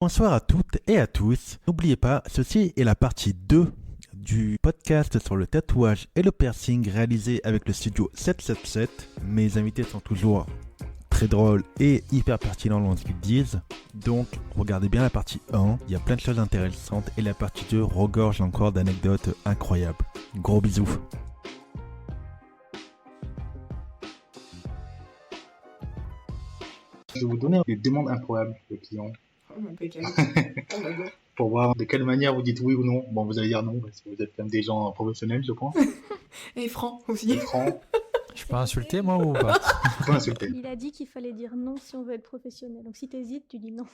Bonsoir à toutes et à tous. N'oubliez pas, ceci est la partie 2 du podcast sur le tatouage et le piercing réalisé avec le studio 777. Mes invités sont toujours très drôles et hyper pertinents dans ce qu'ils disent. Donc, regardez bien la partie 1, il y a plein de choses intéressantes. Et la partie 2 regorge encore d'anecdotes incroyables. Gros bisous. Je vais vous donner des demandes improbables des clients. Impeccable. Oh my god. Pour voir de quelle manière vous dites oui ou non. Bon, vous allez dire non, parce que vous êtes quand même des gens professionnels, je pense. Et franc aussi. Franc, Je peux insulter moi ou pas? faut pas insulter. Il a dit qu'il fallait dire non si on veut être professionnel. Donc si t'hésites, tu dis non.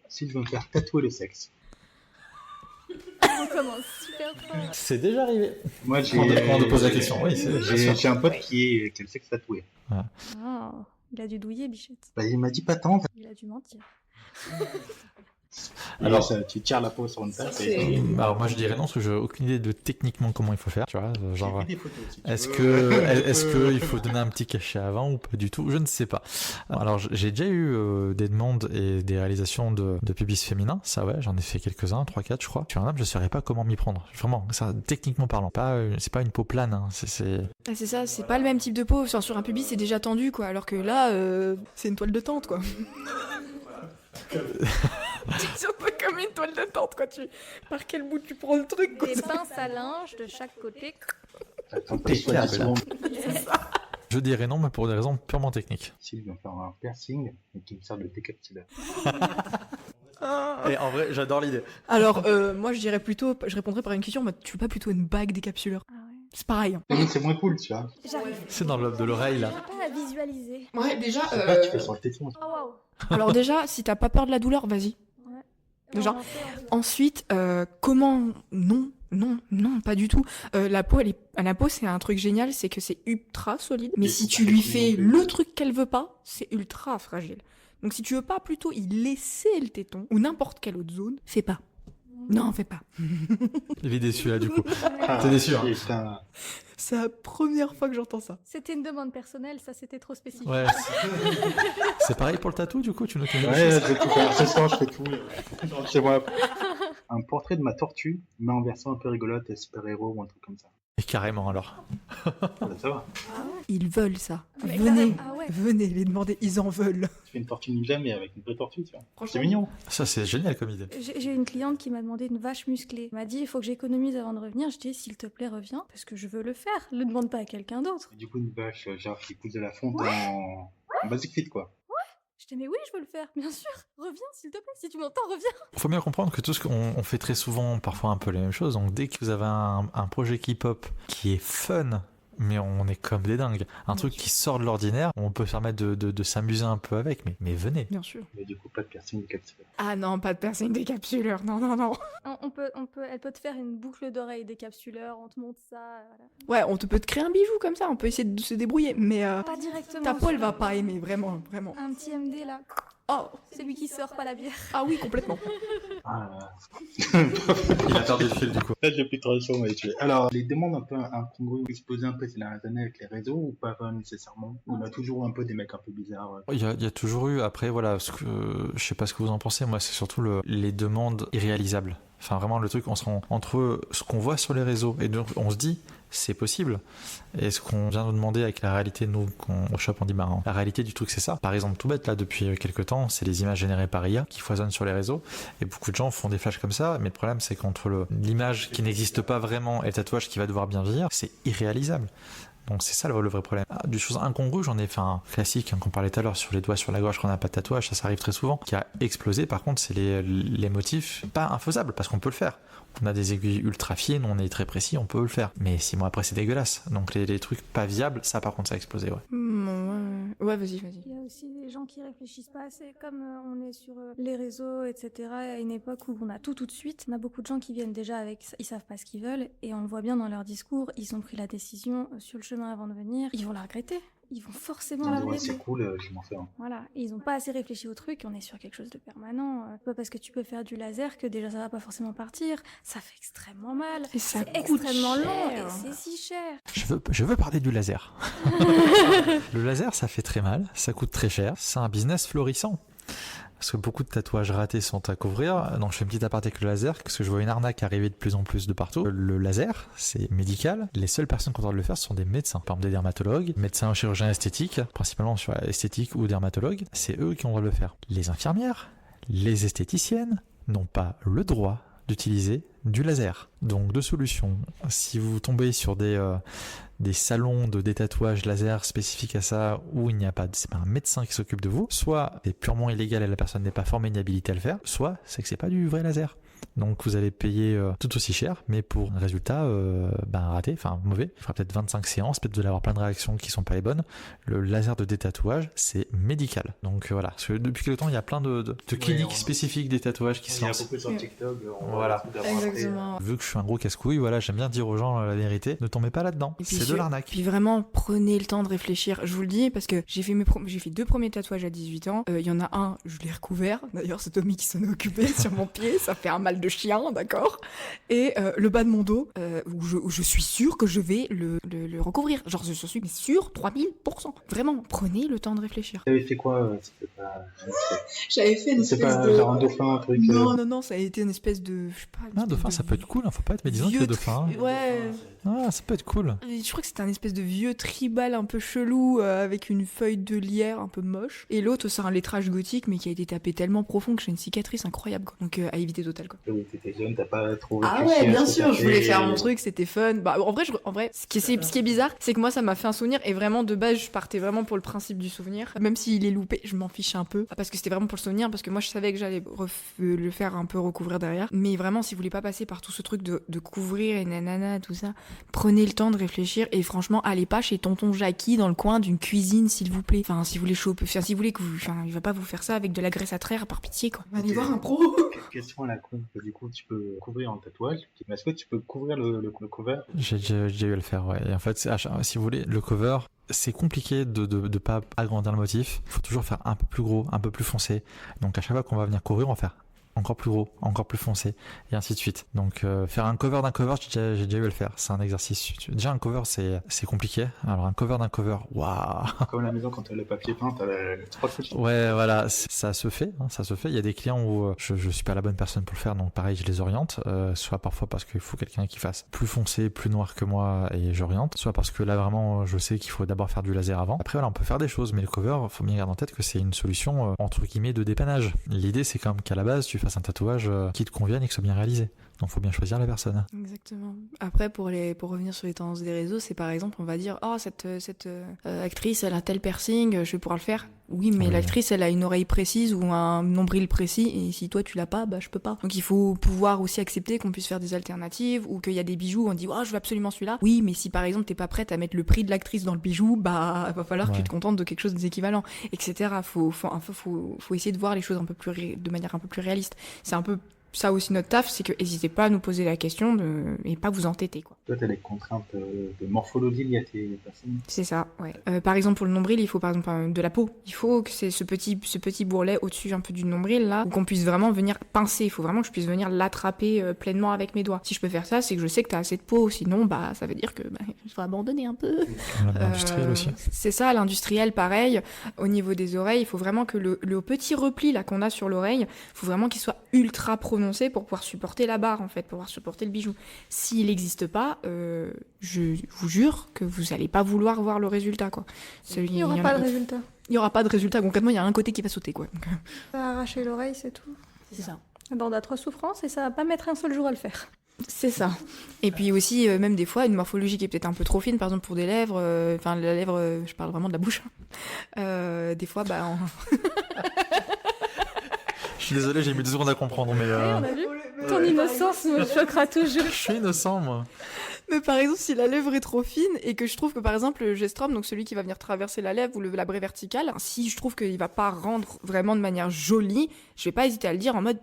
Si je veux me faire tatouer le sexe. On commence super fort. C'est déjà arrivé. Moi, On te pose la question, oui. J'ai un pote qui a le sexe tatoué. Ah, il a dû douiller, Bichette. Bah, il m'a dit pas tant. Il a dû mentir. Alors- Alors, tu tires la peau sur une tasse Ça, et c'est- Alors moi je dirais non parce que j'ai aucune idée de techniquement comment il faut faire, tu vois, genre j'ai pris des photos, si tu est-ce veux. que il faut donner un petit cachet avant ou pas du tout, je ne sais pas. Alors j'ai déjà eu des demandes et des réalisations de pubis féminin, ça ouais, j'en ai fait quelques-uns, 3-4 je crois. Sur un homme, je saurais pas comment m'y prendre. Vraiment, ça techniquement parlant, pas c'est pas une peau plane, hein. c'est Ah, c'est ça, c'est pas le même type de peau. Sur un pubis, c'est déjà tendu, quoi. Alors que là, c'est une toile de tente, quoi. C'est un peu comme une toile de tente, quoi. Par quel bout tu prends le truc, quoi. Des pinces à linge de chaque côté. Attends, que je sois dit souvent. Je dirais non mais pour des raisons purement techniques. Si je veux faire un piercing et qui me sert de décapsuleur. Et en vrai, j'adore l'idée. Alors, moi, je répondrais par une question. Bah, tu veux pas plutôt une bague décapsuleur? Ah ouais. C'est pareil. Hein. C'est moins cool, tu vois. J'arrive C'est dans le lobe de l'oreille là. pas à visualiser. Ouais, déjà. Je sais pas, tu fais sur le téton. Oh waouh. Alors déjà, si t'as pas peur de la douleur, vas-y. Ouais. Déjà. On en fait, en fait. Ensuite, comment? Non, pas du tout. La peau, la peau, c'est un truc génial, c'est que c'est ultra solide. Mais Et si c'est tu pas lui technique fais non plus. le truc qu'elle veut pas, c'est ultra fragile. Donc si tu veux pas plutôt y laisser le téton ou n'importe quelle autre zone, fais pas. Non, fais pas. Il est déçu là du coup. T'es déçu, hein. Putain. C'est la première fois que j'entends ça. C'était une demande personnelle, ça c'était trop spécifique. Ouais. C'est pareil pour le tatou du coup, tu nous connais. Ouais, je vais tout faire. Ce soir, je fais tout. Chez moi. Un portrait de ma tortue, mais en version un peu rigolote, super-héros ou un truc comme ça. Et carrément alors. Ça va. Ils veulent ça. Mais Venez, ah ouais. venez les demander, ils en veulent. Tu fais une tortue ninja, mais avec une vraie tortue, tu vois. C'est Franchement. mignon. Ça c'est génial comme idée. J'ai une cliente qui m'a demandé une vache musclée. Elle m'a dit il faut que j'économise avant de revenir. Je dis s'il te plaît reviens parce que je veux le faire. Ne demande pas à quelqu'un d'autre. Et du coup, une vache, genre, qui pousse de la fonte en basic fit, quoi. Je dis mais oui je veux le faire bien sûr. Reviens s'il te plaît. Si tu m'entends reviens. Faut bien comprendre que tout ce qu'on fait très souvent, parfois un peu les mêmes choses. Donc dès que vous avez un projet qui pop, qui est fun, mais on est comme des dingues, un truc qui sort de l'ordinaire, on peut se permettre de s'amuser un peu avec, mais venez. Bien sûr. Mais du coup, pas de piercing de capsule. Ah non, pas de piercing décapsuleur. Non. Elle peut te faire une boucle d'oreille décapsuleur. On te montre ça. Voilà. Ouais, peut te créer un bijou comme ça, on peut essayer de se débrouiller, mais Pas directement. ta peau, elle va pas aimer, vraiment. Un petit MD là. Oh, C'est lui qui sort pas la bière. ah oui, complètement. Ah, Il a perdu le fil du coup. là, j'ai plus trop chaud, mais tu es. Alors, les demandes un peu incongrues explosées un peu ces dernières années avec les réseaux ou pas nécessairement? On a toujours un peu des mecs un peu bizarres. Il y a toujours eu, après voilà, je sais pas ce que vous en pensez, moi c'est surtout les demandes irréalisables. Enfin vraiment le truc, on se rend entre ce qu'on voit sur les réseaux et donc on se dit c'est possible. Et ce qu'on vient nous demander avec la réalité, nous, au shop, on dit bah la réalité du truc c'est ça. Par exemple tout bête là depuis quelques temps, c'est les images générées par IA qui foisonnent sur les réseaux et beaucoup de gens font des flashs comme ça, mais le problème c'est qu'entre l'image qui n'existe pas vraiment et le tatouage qui va devoir bien vieillir, c'est irréalisable. Donc c'est ça le vrai problème. Ah, du chose incongrue, j'en ai fait un classique qu'on parlait tout à l'heure sur les doigts sur la gauche quand on n'a pas de tatouage, ça arrive très souvent. Qui a explosé par contre, c'est les motifs pas infaisables parce qu'on peut le faire. On a des aiguilles ultra fines, on est très précis, on peut le faire. Mais 6 mois après c'est dégueulasse. Donc les trucs pas viables, ça par contre ça a explosé, ouais. Ouais, vas-y. Il y a aussi des gens qui réfléchissent pas assez. Comme on est sur les réseaux, etc. À une époque où on a tout de suite, on a beaucoup de gens qui viennent déjà avec, ils savent pas ce qu'ils veulent et on le voit bien dans leur discours. Ils ont pris la décision sur le chemin avant de venir. Ils vont la regretter. Ils vont forcément la Ouais, regretter. c'est cool, je m'en fais un. Voilà, et ils ont pas assez réfléchi au truc, on est sur quelque chose de permanent. Pas parce que tu peux faire du laser que déjà ça va pas forcément partir. Ça fait extrêmement mal. Et ça C'est coûte extrêmement long cher. et c'est si cher. Je veux parler du laser. Le laser, ça fait très mal, ça coûte très cher, c'est un business florissant. parce que beaucoup de tatouages ratés sont à couvrir. Donc je fais une petite aparté avec le laser, parce que je vois une arnaque arriver de plus en plus de partout. Le laser, c'est médical. Les seules personnes qui ont le droit de le faire, ce sont des médecins. Par exemple, des dermatologues, médecins chirurgiens esthétiques, principalement sur esthétique ou dermatologue. C'est eux qui ont le droit de le faire. Les infirmières, les esthéticiennes n'ont pas le droit d'utiliser du laser. Donc deux solutions. Si vous tombez sur des salons de détatouage laser spécifiques à ça où il n'y a pas, c'est pas un médecin qui s'occupe de vous, soit c'est purement illégal et la personne n'est pas formée ni habilitée à le faire, soit c'est que c'est pas du vrai laser. Donc vous allez payer tout aussi cher, mais pour un résultat raté, enfin mauvais. Il fera peut-être 25 séances, peut-être de l'avoir plein de réactions qui sont pas les bonnes. Le laser de détatouage, c'est médical. Donc voilà, parce que depuis quelque temps, il y a plein de cliniques spécifiques des tatouages qui se Il y a lancent. beaucoup sur TikTok. Voilà. Exactement. Vu que je suis un gros casse-couille, voilà, j'aime bien dire aux gens la vérité, ne tombez pas là-dedans. Et puis C'est de l'arnaque. Puis vraiment, prenez le temps de réfléchir. Je vous le dis parce que j'ai fait 2 premiers tatouages à 18 ans. Il y en a un, je l'ai recouvert. D'ailleurs, c'est Tommy qui s'en est occupé sur mon pied. Ça fait un mal de chien, d'accord. Et le bas de mon dos, où je suis sûre que je vais le recouvrir. Genre, je suis sûre, 3000%. Vraiment, prenez le temps de réfléchir. T'avais fait quoi c'était pas... J'avais fait une C'est espèce pas de... genre un dauphin, un truc. Non, ça a été une espèce de... Je sais pas. une Ah, espèce dauphin, de ça peut être cool, hein, faut pas être médisant avec vieux le dauphin. Ouais. Ah, ça peut être cool. Je crois que c'était un espèce de vieux tribal un peu chelou avec une feuille de lierre un peu moche. Et l'autre, c'est un lettrage gothique mais qui a été tapé tellement profond que j'ai une cicatrice incroyable, quoi. Donc à éviter total, quoi. Oui, t'étais jeune, t'as pas trop. Ah réfléchi ouais, à bien ce que sûr, t'as je voulais fait. faire mon truc, c'était fun. Bah, en vrai, ce qui est bizarre, c'est que moi, ça m'a fait un souvenir et vraiment, de base, je partais vraiment pour le principe du souvenir. Même s'il est loupé, je m'en fiche un peu. Parce que c'était vraiment pour le souvenir, parce que moi, je savais que j'allais le faire un peu recouvrir derrière. Mais vraiment, si vous voulez pas passer par tout ce truc de couvrir et nanana, tout ça, prenez le temps de réfléchir et franchement, allez pas chez tonton Jackie dans le coin d'une cuisine, s'il vous plaît. Enfin, si vous voulez choper, enfin, si vous voulez que vous, enfin, il va pas vous faire ça avec de la graisse à traire, par pitié, quoi. Allez voir un pro. Question à la con, que du coup tu peux couvrir en tatouage, mais est-ce que tu peux couvrir le cover? J'ai déjà eu à le faire, ouais. Et en fait, si vous voulez, le cover, c'est compliqué de pas agrandir le motif. Il faut toujours faire un peu plus gros, un peu plus foncé. Donc à chaque fois qu'on va venir couvrir, on va faire encore plus gros, encore plus foncé, et ainsi de suite. Donc faire un cover d'un cover, j'ai déjà eu à le faire. C'est un exercice. Déjà un cover, c'est compliqué. Alors un cover d'un cover, waouh. Comme à la maison quand t'as le papier peint, t'as les 3 couches. Ouais, voilà, ça se fait, hein, ça se fait. Il y a des clients où je suis pas la bonne personne pour le faire, donc pareil, je les oriente. Soit parfois parce qu'il faut quelqu'un qui fasse plus foncé, plus noir que moi, et j'oriente. Soit parce que là vraiment, je sais qu'il faut d'abord faire du laser avant. Après voilà, on peut faire des choses, mais le cover, faut bien garder en tête que c'est une solution entre guillemets de dépannage. L'idée, c'est quand même qu'à la base, tu fasses un tatouage qui te convienne et qui soit bien réalisé. Donc faut bien choisir la personne. Exactement. Après, pour revenir sur les tendances des réseaux, c'est par exemple, on va dire, oh, cette actrice, elle a tel piercing, je vais pouvoir le faire. Oui, mais l'actrice, elle a une oreille précise ou un nombril précis, et si toi tu l'as pas, bah je peux pas. Donc il faut pouvoir aussi accepter qu'on puisse faire des alternatives, ou qu'il y a des bijoux, on dit, oh, je veux absolument celui-là. Oui, mais si par exemple t'es pas prête à mettre le prix de l'actrice dans le bijou, bah va falloir que tu te contentes de quelque chose d'équivalent, etc. Faut essayer de voir les choses de manière un peu plus réaliste. C'est un peu ça aussi notre taf, c'est que n'hésitez pas à nous poser la question et pas vous entêter, quoi. Toi, t'as des contraintes de morphologie liées à tes personnes. C'est ça, ouais. Par exemple, pour le nombril, il faut par exemple de la peau. Il faut que c'est ce petit bourrelet au-dessus un peu du nombril, là, où qu'on puisse vraiment venir pincer. Il faut vraiment que je puisse venir l'attraper pleinement avec mes doigts. Si je peux faire ça, c'est que je sais que t'as assez de peau. Sinon, bah, ça veut dire que je vais abandonner un peu. L'industriel aussi. C'est ça, l'industriel, pareil. Au niveau des oreilles, il faut vraiment que le petit repli là qu'on a sur l'oreille, il faut vraiment qu'il soit ultra prononcé pour pouvoir supporter la barre, en fait, pour pouvoir supporter le bijou. S'il n'existe pas, je vous jure que vous n'allez pas vouloir voir le résultat, quoi. Il n'y aura pas de résultat. Il n'y aura pas de résultat. Concrètement, il y a un côté qui va sauter, quoi. Donc, ça va arracher l'oreille, c'est tout. c'est ça. Ben, on a 3 souffrances et ça va pas mettre un seul jour à le faire. C'est ça. Et puis aussi, même des fois, une morphologie qui est peut-être un peu trop fine, par exemple pour des lèvres, enfin la lèvre, je parle vraiment de la bouche. Des fois, bah... Je suis désolé, j'ai mis 2 secondes à comprendre, mais... on a vu. Ton innocence me choquera toujours. Je suis innocent, moi. Mais par exemple, si la lèvre est trop fine et que je trouve que par exemple le gestrum, donc celui qui va venir traverser la lèvre ou la braie verticale, si je trouve qu'il va pas rendre vraiment de manière jolie, je vais pas hésiter à le dire en mode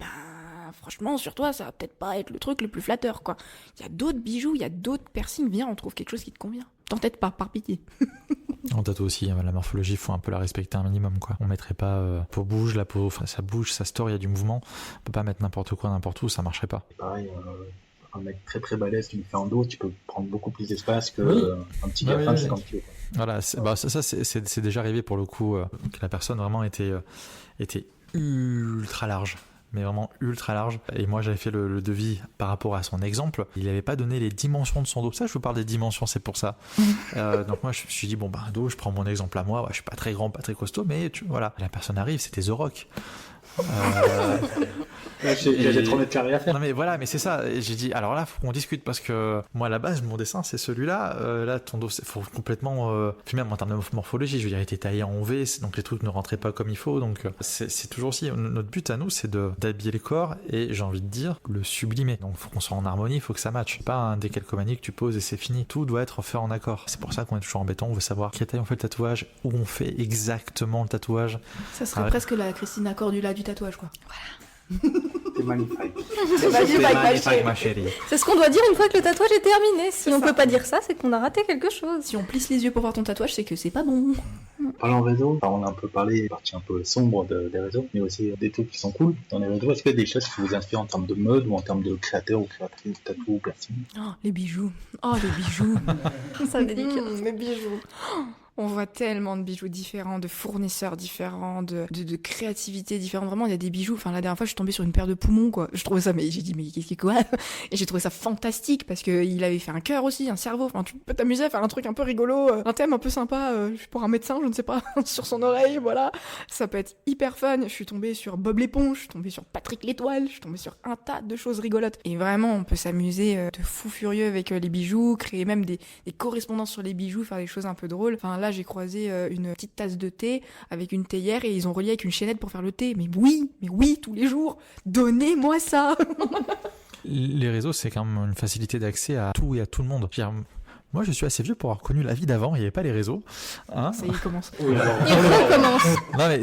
franchement sur toi ça va peut-être pas être le truc le plus flatteur, quoi. Il y a d'autres bijoux, il y a d'autres piercings, viens on trouve quelque chose qui te convient. T'entête pas, par pitié. En tatou aussi, la morphologie, il faut un peu la respecter un minimum, quoi. On mettrait pas peau bouge, la peau, enfin ça bouge, ça store, il y a du mouvement. On peut pas mettre n'importe quoi n'importe où, ça marcherait pas. C'est pareil, un mec très très balèze qui me fait en dos, tu peux prendre beaucoup plus d'espace que un petit gamin de 50 kg. Voilà, ça c'est déjà arrivé pour le coup, que la personne vraiment était ultra large. Mais vraiment ultra large. Et moi, j'avais fait le devis par rapport à son exemple. Il n'avait pas donné les dimensions de son dos. Ça, je vous parle des dimensions, c'est pour ça. Donc moi, je me suis dit, bon, un dos, je prends mon exemple à moi. Ouais, je suis pas très grand, pas très costaud, mais voilà. La personne arrive, c'était The Rock. J'ai 3 mètres carrés à faire. Non mais voilà, mais c'est ça. Et j'ai dit, alors là, faut qu'on discute parce que moi, à la base, mon dessin, c'est celui-là. Là, ton dos, faut complètement. Puis même en termes de morphologie, je veux dire, il était taillé en V, donc les trucs ne rentraient pas comme il faut. Donc c'est toujours aussi. Notre but à nous, c'est d'habiller le corps et j'ai envie de dire le sublimer. Donc faut qu'on soit en harmonie, il faut que ça matche. C'est pas un décalcomanie que tu poses et c'est fini. Tout doit être fait en accord. C'est pour ça qu'on est toujours embêtant. On veut savoir quelle taille on fait le tatouage, où on fait exactement le tatouage. Ça serait presque la Christina Cordula du tatouage, quoi. C'est magnifique. C'est magnifique, ma chérie. C'est ce qu'on doit dire une fois que le tatouage est terminé. Si on peut pas dire ça, c'est qu'on a raté quelque chose. Si on plisse les yeux pour voir ton tatouage, c'est que c'est pas bon. Parlant réseau, on a un peu parlé des parties un peu sombres des réseaux, mais aussi des trucs qui sont cool dans les réseaux. Est-ce qu'il y a des choses qui vous inspirent en termes de mode ou en termes de créateurs ou créatrices, tatou ou piercing? Les bijoux. Oh, les bijoux. Ça délicat. Les bijoux. On voit tellement de bijoux différents, de fournisseurs différents, de créativité différente. Vraiment, il y a des bijoux. Enfin, la dernière fois, je suis tombée sur une paire de poumons, quoi. Je trouvais ça, mais j'ai dit, mais qu'est-ce que quoi? Et j'ai trouvé ça fantastique parce qu'il avait fait un cœur aussi, un cerveau. Enfin, tu peux t'amuser à faire un truc un peu rigolo, un thème un peu sympa pour un médecin, je ne sais pas, sur son oreille, voilà. Ça peut être hyper fun. Je suis tombée sur Bob l'éponge, je suis tombée sur Patrick l'étoile, je suis tombée sur un tas de choses rigolotes. Et vraiment, on peut s'amuser de fou furieux avec les bijoux, créer même des correspondances sur les bijoux, faire des choses un peu drôles. Enfin, là, j'ai croisé une petite tasse de thé avec une théière et ils ont relié avec une chaînette pour faire le thé. Mais oui, tous les jours, donnez-moi ça. Les réseaux, c'est quand même une facilité d'accès à tout et à tout le monde. Je veux dire, moi, je suis assez vieux pour avoir connu la vie d'avant. Il n'y avait pas les réseaux. Hein, ça y est, commence. Il recommence. Non, mais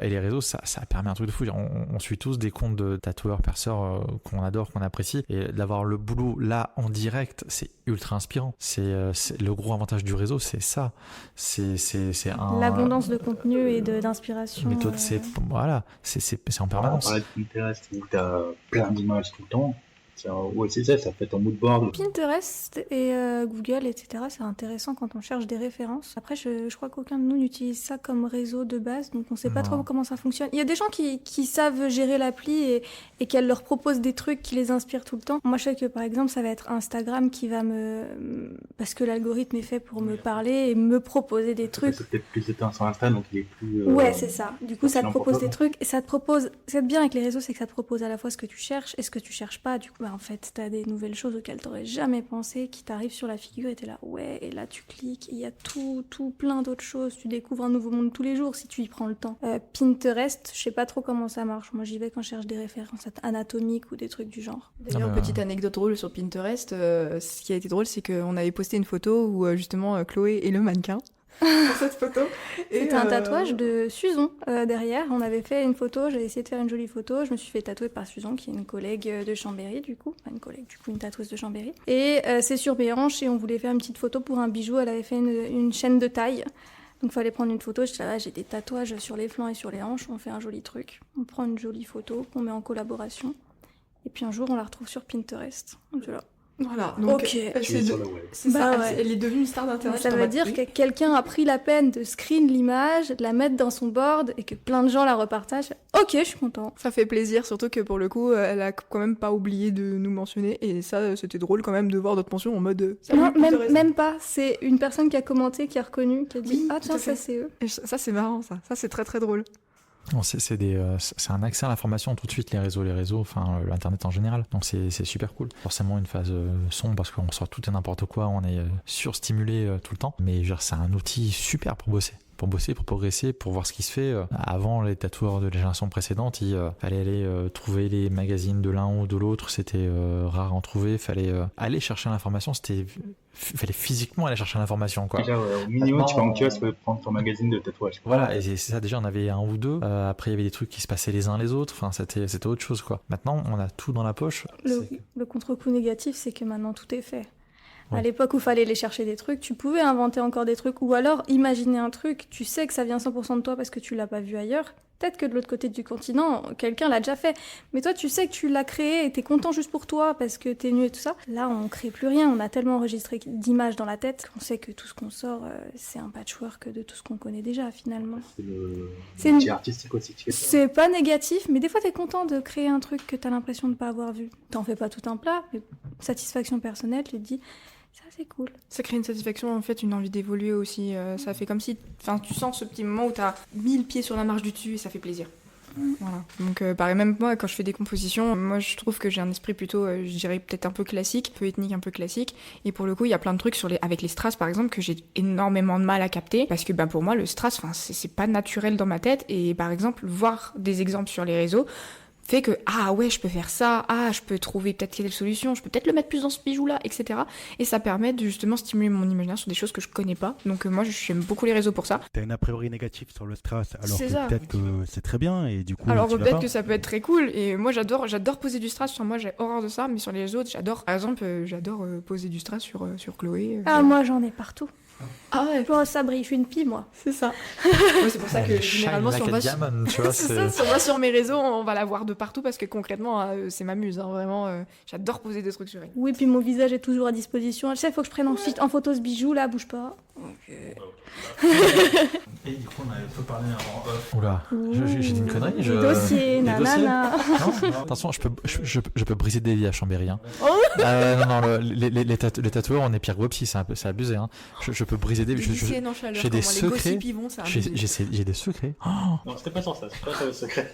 et les réseaux, ça permet un truc de fou. On suit tous des comptes de tatoueurs, perceurs qu'on adore, qu'on apprécie. Et d'avoir le boulot là, en direct, c'est ultra inspirant. C'est le gros avantage du réseau, c'est ça. C'est l'abondance de contenu et d'inspiration. Mais toi, c'est en permanence. On parlait de Pinterest où tu as plein d'images tout le temps. Ouais, c'est ça fait ton mood board. Pinterest et Google, etc., c'est intéressant quand on cherche des références. Après, je crois qu'aucun de nous n'utilise ça comme réseau de base, donc on sait pas trop comment ça fonctionne. Il y a des gens qui savent gérer l'appli et qu'elle leur propose des trucs qui les inspirent tout le temps. Moi, je sais que par exemple, ça va être Instagram qui va parce que l'algorithme est fait pour me parler et me proposer des trucs. C'est peut-être plus éteint sur Insta, donc il est plus... Ouais, c'est ça. Du coup, ça te propose des trucs et ça te propose... Ce qui est bien avec les réseaux, c'est que ça te propose à la fois ce que tu cherches et ce que tu cherches pas. Du coup, en fait, t'as des nouvelles choses auxquelles t'aurais jamais pensé qui t'arrivent sur la figure et t'es là, ouais, et là tu cliques, il y a tout plein d'autres choses, tu découvres un nouveau monde tous les jours si tu y prends le temps. Pinterest, je sais pas trop comment ça marche, moi j'y vais quand je cherche des références anatomiques ou des trucs du genre. D'ailleurs, petite anecdote drôle sur Pinterest, ce qui a été drôle, c'est qu'on avait posté une photo où justement Chloé est le mannequin. Pour cette photo. C'était un tatouage de Suzon derrière. On avait fait une photo, j'avais essayé de faire une jolie photo. Je me suis fait tatouer par Suzon, qui est une collègue de Chambéry, du coup. Enfin, une tatoueuse de Chambéry. Et c'est sur Béhanche, et on voulait faire une petite photo pour un bijou. Elle avait fait une chaîne de taille. Donc, il fallait prendre une photo. J'étais là, j'ai des tatouages sur les flancs et sur les hanches. On fait un joli truc. On prend une jolie photo qu'on met en collaboration. Et puis un jour, on la retrouve sur Pinterest. Donc, là. Voilà, donc okay. C'est ça, ouais. Elle est devenue une star d'internet. Ça veut dire que quelqu'un a pris la peine de screen l'image, de la mettre dans son board et que plein de gens la repartagent. Ok, je suis content. Ça fait plaisir, surtout que pour le coup, elle a quand même pas oublié de nous mentionner et ça, c'était drôle quand même de voir notre mention en mode. Non, même pas. C'est une personne qui a commenté, qui a reconnu, qui a dit ah tiens ça c'est eux. Et ça c'est marrant, ça c'est très très drôle. C'est un accès à l'information tout de suite, les réseaux, enfin l'internet en général. Donc c'est super cool. Forcément une phase sombre parce qu'on sort tout et n'importe quoi, on est surstimulé tout le temps. Mais c'est un outil super pour bosser, pour progresser, pour voir ce qui se fait. Avant, les tatoueurs de la génération précédente, il fallait aller trouver les magazines de l'un ou de l'autre, c'était rare à en trouver. Il fallait aller chercher l'information, fallait physiquement aller chercher l'information, quoi. Déjà, au minimum, tu vas en kiosque prendre ton magazine de tatouage. Voilà, et c'est ça, déjà, on avait un ou deux. Après, il y avait des trucs qui se passaient les uns les autres. Enfin, c'était autre chose, quoi. Maintenant, on a tout dans la poche. Le contre-coup négatif, c'est que maintenant, tout est fait. Ouais. À l'époque où il fallait aller chercher des trucs, tu pouvais inventer encore des trucs ou alors imaginer un truc, tu sais que ça vient 100% de toi parce que tu l'as pas vu ailleurs, Peut-être que de l'autre côté du continent, quelqu'un l'a déjà fait. Mais toi, tu sais que tu l'as créé et t'es content juste pour toi parce que t'es nu et tout ça. Là, on crée plus rien. On a tellement enregistré d'images dans la tête qu'on sait que tout ce qu'on sort, c'est un patchwork de tout ce qu'on connaît déjà, finalement. C'est le métier artistique aussi. C'est pas négatif, mais des fois, t'es content de créer un truc que t'as l'impression de pas avoir vu. T'en fais pas tout un plat, mais satisfaction personnelle, tu te dis... Ça, c'est cool. Ça crée une satisfaction, en fait, une envie d'évoluer aussi. Ça fait comme si... Enfin, tu sens ce petit moment où t'as mis le pied sur la marche du dessus et ça fait plaisir. Voilà. Donc, pareil, même moi, quand je fais des compositions, moi, je trouve que j'ai un esprit plutôt, je dirais, peut-être un peu classique, un peu ethnique, un peu classique. Et pour le coup, il y a plein de trucs avec les strass, par exemple, que j'ai énormément de mal à capter. Parce que, pour moi, le strass, c'est pas naturel dans ma tête. Et par exemple, voir des exemples sur les réseaux fait que, ah ouais, je peux faire ça, ah, je peux trouver peut-être quelle solution, je peux peut-être le mettre plus dans ce bijou-là, etc. Et ça permet de justement stimuler mon imaginaire sur des choses que je connais pas. Donc moi, j'aime beaucoup les réseaux pour ça. T'as une a priori négative sur le strass, alors C'est que ça. peut-être que c'est très bien, et du coup, Alors tu vas peut-être pas. que ça peut être très cool, et moi j'adore poser du strass sur moi, j'ai horreur de ça, mais sur les autres, j'adore. Par exemple, j'adore poser du strass sur Chloé. Ah, moi, j'en ai partout. Ah ouais, Oh, ça brille, je suis une pie, moi. c'est ça. Ouais, c'est pour ça que Elle généralement, si shine on like va a diamond, tu vois, c'est ça, si on va sur mes réseaux, on va la voir de partout parce que concrètement, c'est ma muse. Hein, vraiment, j'adore poser des trucs sur elle. Oui, puis mon visage est toujours à disposition. Tu sais, il faut que je prenne ensuite en photo ce bijou, là, bouge pas. Et du coup, on avait peu parlé avant off. Oula, j'ai dit une connerie. Les dossiers, Les nanana. dossiers Non, attention, je peux briser des vies à Chambéry. Hein. Oh Non, les tatoueurs, on est pire que Wopsy, c'est abusé. Hein. Je peux briser des vies. J'ai des secrets. J'ai des secrets. Oh. Non, c'était pas sur ça, c'est pas le secret.